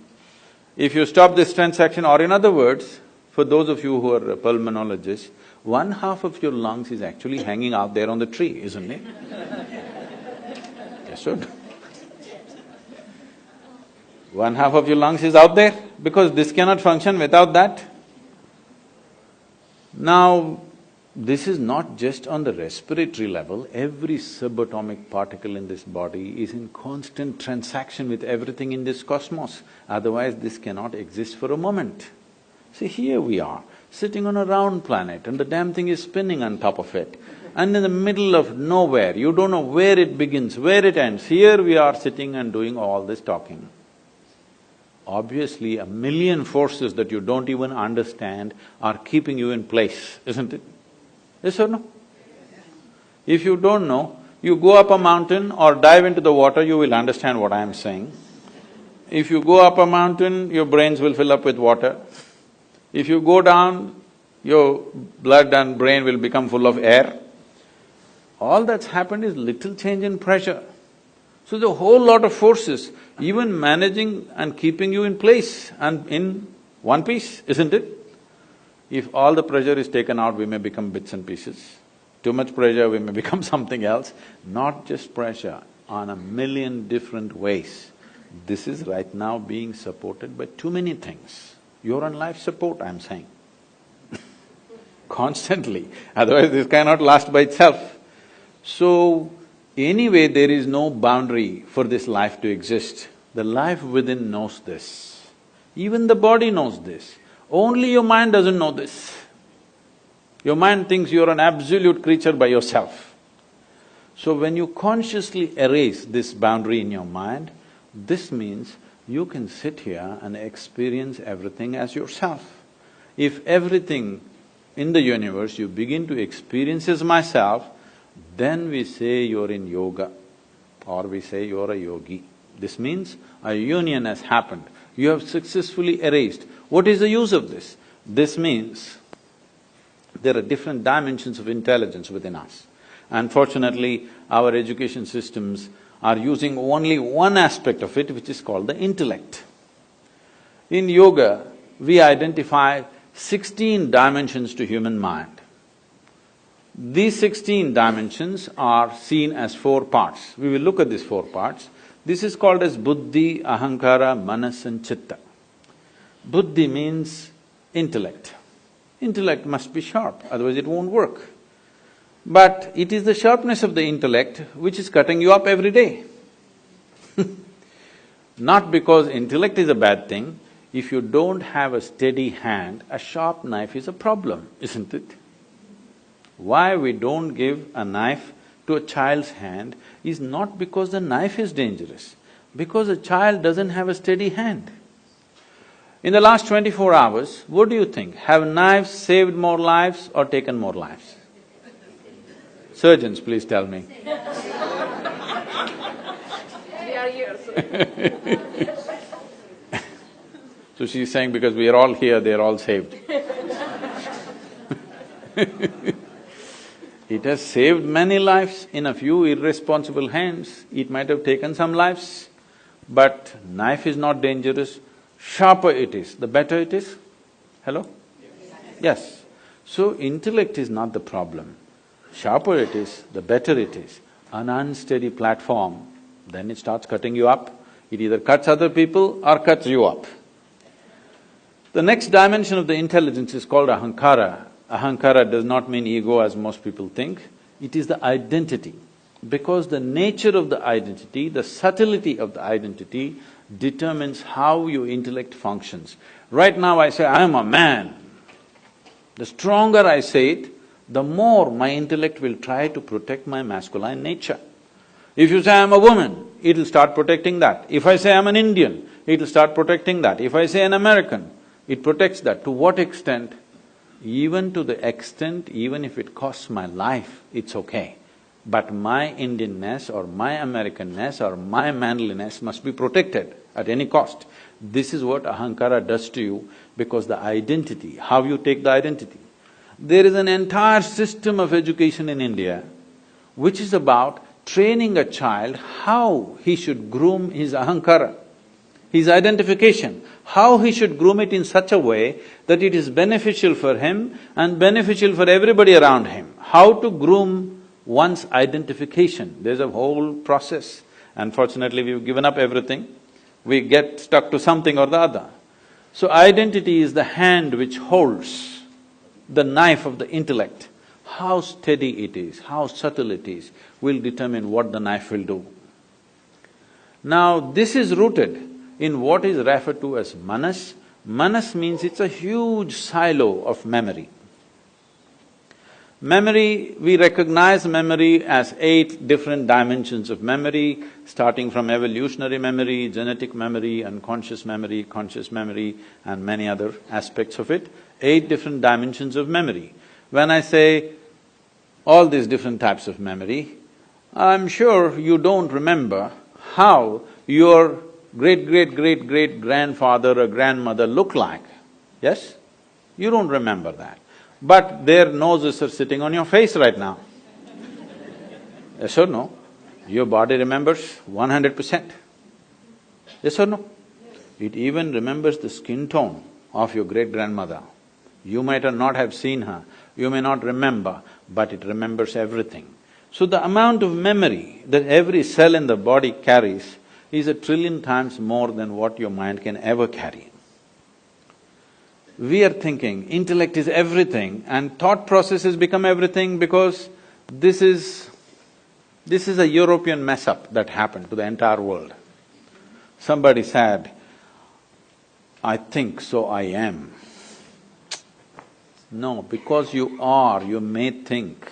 If you stop this transaction, or in other words, for those of you who are pulmonologists, one half of your lungs is actually hanging out there on the tree, isn't it? Yes or no? One half of your lungs is out there, because this cannot function without that. Now, this is not just on the respiratory level, every subatomic particle in this body is in constant transaction with everything in this cosmos, otherwise this cannot exist for a moment. See, here we are, sitting on a round planet and the damn thing is spinning on top of it. And in the middle of nowhere, you don't know where it begins, where it ends. Here we are sitting and doing all this talking. Obviously, a million forces that you don't even understand are keeping you in place, isn't it? Yes or no? If you don't know, you go up a mountain or dive into the water, you will understand what I am saying. If you go up a mountain, your brains will fill up with water. If you go down, your blood and brain will become full of air. All that's happened is little change in pressure. So the whole lot of forces, even managing and keeping you in place and in one piece, isn't it? If all the pressure is taken out, we may become bits and pieces. Too much pressure, we may become something else. Not just pressure, on a million different ways. This is right now being supported by too many things. You're on life support, I'm saying. Constantly, otherwise this cannot last by itself. So, anyway, there is no boundary for this life to exist. The life within knows this. Even the body knows this. Only your mind doesn't know this. Your mind thinks you're an absolute creature by yourself. So when you consciously erase this boundary in your mind, this means you can sit here and experience everything as yourself. If everything in the universe you begin to experience as myself, then we say you're in yoga or we say you're a yogi. This means a union has happened, you have successfully erased. What is the use of this? This means there are different dimensions of intelligence within us. Unfortunately, our education systems are using only one aspect of it, which is called the intellect. In yoga, we identify 16 dimensions to human mind. These 16 dimensions are seen as 4 parts. We will look at these 4 parts. This is called as buddhi, ahankara, manas and chitta. Buddhi means intellect. Intellect must be sharp, otherwise it won't work. But it is the sharpness of the intellect which is cutting you up every day. Not because intellect is a bad thing, if you don't have a steady hand, a sharp knife is a problem, isn't it? Why we don't give a knife to to a child's hand is not because the knife is dangerous, because a child doesn't have a steady hand. In the last 24 hours, what do you think? Have knives saved more lives or taken more lives? Surgeons, please tell me. They are here, so. So she's saying because we are all here, they are all saved. It has saved many lives in a few irresponsible hands. It might have taken some lives, but knife is not dangerous. Sharper it is, the better it is. Hello? Yes. So intellect is not the problem. Sharper it is, the better it is. An unsteady platform, then it starts cutting you up. It either cuts other people or cuts you up. The next dimension of the intelligence is called ahankara. Ahankara does not mean ego as most people think. It is the identity. Because the nature of the identity, the subtlety of the identity determines how your intellect functions. Right now I say, I am a man. The stronger I say it, the more my intellect will try to protect my masculine nature. If you say I am a woman, it'll start protecting that. If I say I'm an Indian, it'll start protecting that. If I say an American, it protects that. To what extent? Even to the extent, even if it costs my life, it's okay. But my Indianness or my Americanness or my manliness must be protected at any cost. This is what ahankara does to you, because the identity, how you take the identity. There is an entire system of education in India which is about training a child how he should groom his ahankara, his identification, how he should groom it in such a way that it is beneficial for him and beneficial for everybody around him. How to groom one's identification, there's a whole process. Unfortunately, we've given up everything, we get stuck to something or the other. So identity is the hand which holds the knife of the intellect. How steady it is, how subtle it is, will determine what the knife will do. Now, this is rooted in what is referred to as manas. Manas means it's a huge silo of memory. Memory, we recognize memory as 8 different dimensions of memory, starting from evolutionary memory, genetic memory, unconscious memory, conscious memory, and many other aspects of it. 8 different dimensions of memory. When I say all these different types of memory, I'm sure you don't remember how your great-great-great-great-grandfather or grandmother looked like, yes? You don't remember that. But their noses are sitting on your face right now. Yes or no? Your body remembers 100%. Yes or no? It even remembers the skin tone of your great-grandmother. You might not have seen her, you may not remember, but it remembers everything. So the amount of memory that every cell in the body carries is 1,000,000,000,000 times more than what your mind can ever carry. We are thinking intellect is everything and thought processes become everything because this is a European mess-up that happened to the entire world. Somebody said, I think, so I am. No, because you are, you may think.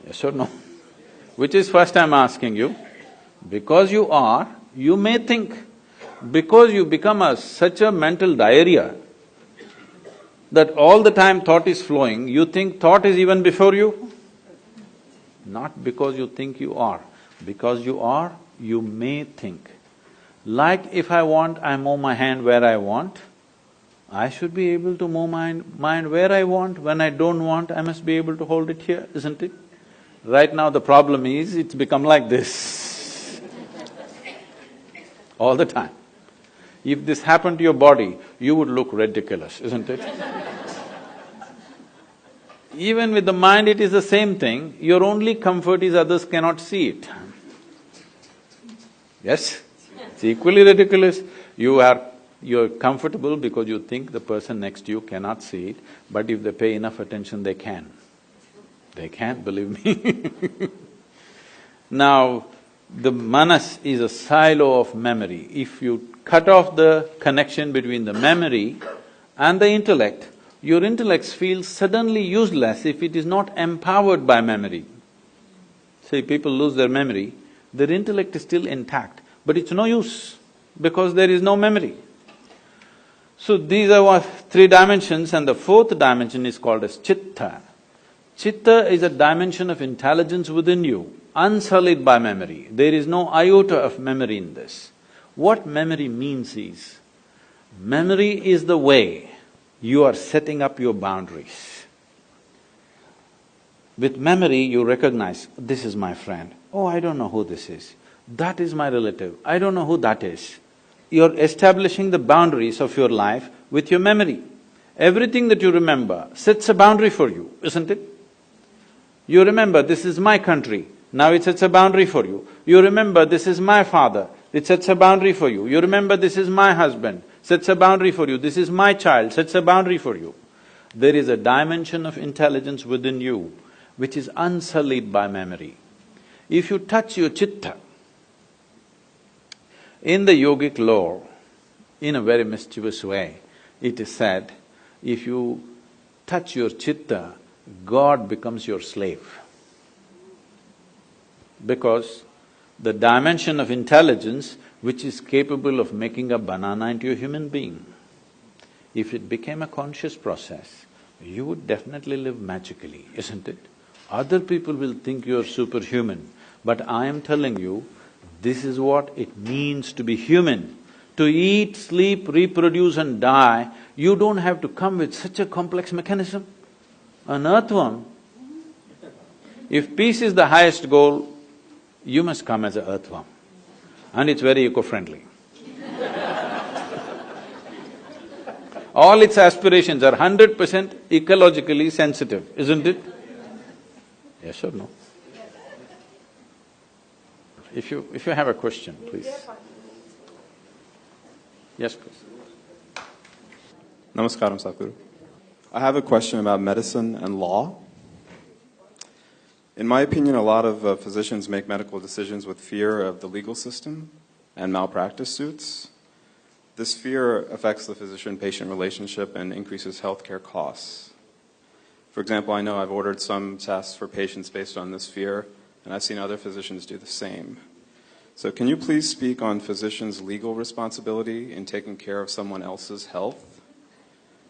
Yes or no? Which is first I'm asking you. Because you are, you may think. Because you become such a mental diarrhea that all the time thought is flowing, you think thought is even before you? Not because you think you are. Because you are, you may think. Like if I want, I move my hand where I want, I should be able to move my mind where I want. When I don't want, I must be able to hold it here, isn't it? Right now the problem is, it's become like this all the time. If this happened to your body, you would look ridiculous, isn't it? Even with the mind it is the same thing, your only comfort is others cannot see it. Yes? It's equally ridiculous. You're comfortable because you think the person next to you cannot see it, but if they pay enough attention, they can. They can, believe me. Now, the manas is a silo of memory. If you cut off the connection between the memory and the intellect, your intellect feels suddenly useless if it is not empowered by memory. See, people lose their memory, their intellect is still intact, but it's no use because there is no memory. So these are what three dimensions, and the fourth dimension is called as chitta. Chitta is a dimension of intelligence within you, unsullied by memory. There is no iota of memory in this. What memory means is, memory is the way you are setting up your boundaries. With memory, you recognize, this is my friend. Oh, I don't know who this is. That is my relative. I don't know who that is. You're establishing the boundaries of your life with your memory. Everything that you remember sets a boundary for you, isn't it? You remember, this is my country, now it sets a boundary for you. You remember, this is my father, it sets a boundary for you. You remember, this is my husband, sets a boundary for you. This is my child, sets a boundary for you. There is a dimension of intelligence within you which is unsullied by memory. If you touch your chitta, in the yogic lore, in a very mischievous way, it is said, if you touch your chitta, God becomes your slave. Because the dimension of intelligence which is capable of making a banana into a human being, if it became a conscious process, you would definitely live magically, isn't it? Other people will think you're superhuman, but I am telling you, this is what it means to be human. To eat, sleep, reproduce and die, you don't have to come with such a complex mechanism. An earthworm, if peace is the highest goal, you must come as an earthworm, and it's very eco-friendly. All its aspirations are 100% ecologically sensitive, isn't it? Yes or no? If you have a question, please. Yes, please. Namaskaram, Sadhguru. I have a question about medicine and law. In my opinion, a lot of physicians make medical decisions with fear of the legal system and malpractice suits. This fear affects the physician-patient relationship and increases healthcare costs. For example, I know I've ordered some tests for patients based on this fear, and I've seen other physicians do the same. So can you please speak on physicians' legal responsibility in taking care of someone else's health?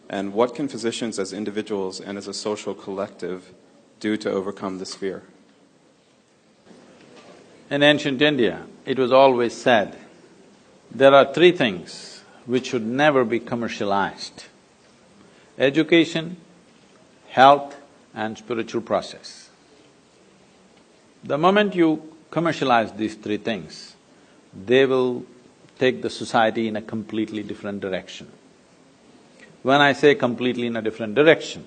And what can physicians as individuals and as a social collective do to overcome this fear? In ancient India, it was always said, there are three things which should never be commercialized: education, health and spiritual process. The moment you commercialize these three things, they will take the society in a completely different direction. When I say completely in a different direction,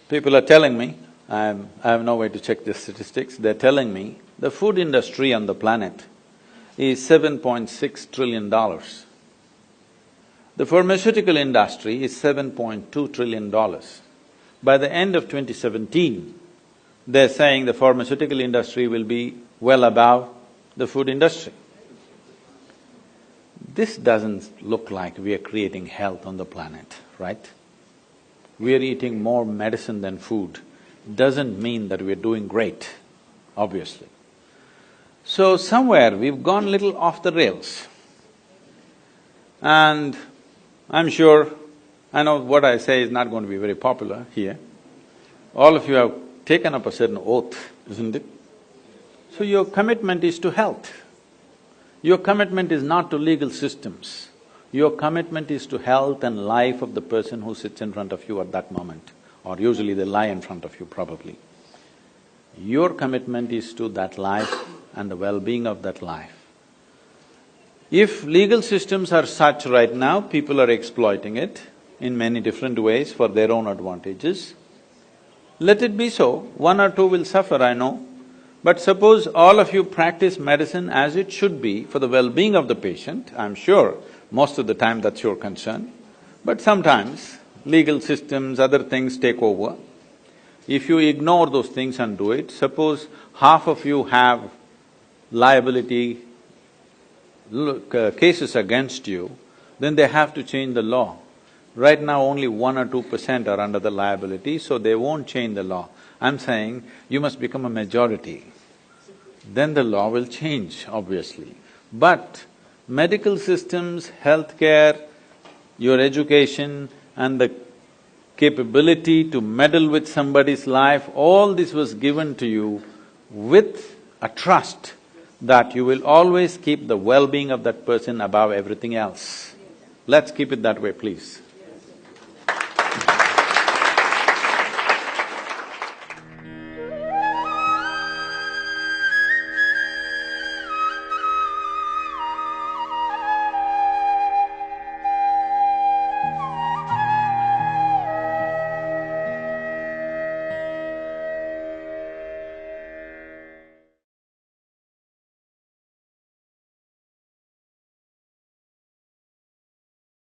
people are telling me, I have no way to check the statistics, they're telling me the food industry on the planet is $7.6 trillion. The pharmaceutical industry is $7.2 trillion. By the end of 2017, they're saying the pharmaceutical industry will be well above the food industry. This doesn't look like we are creating health on the planet, right? We are eating more medicine than food. Doesn't mean that we're doing great, obviously. So somewhere we've gone a little off the rails. And I'm sure, I know what I say is not going to be very popular here. All of you have taken up a certain oath, isn't it? So your commitment is to health. Your commitment is not to legal systems. Your commitment is to health and life of the person who sits in front of you at that moment, or usually they lie in front of you probably. Your commitment is to that life and the well-being of that life. If legal systems are such right now, people are exploiting it in many different ways for their own advantages. Let it be so, one or two will suffer, I know. But suppose all of you practice medicine as it should be for the well-being of the patient, I'm sure most of the time that's your concern, but sometimes legal systems, other things take over. If you ignore those things and do it, suppose half of you have liability cases against you, then they have to change the law. Right now only 1 or 2% are under the liability, so they won't change the law. I'm saying you must become a majority, then the law will change, obviously. But medical systems, healthcare, your education and the capability to meddle with somebody's life, all this was given to you with a trust that you will always keep the well-being of that person above everything else. Let's keep it that way, please.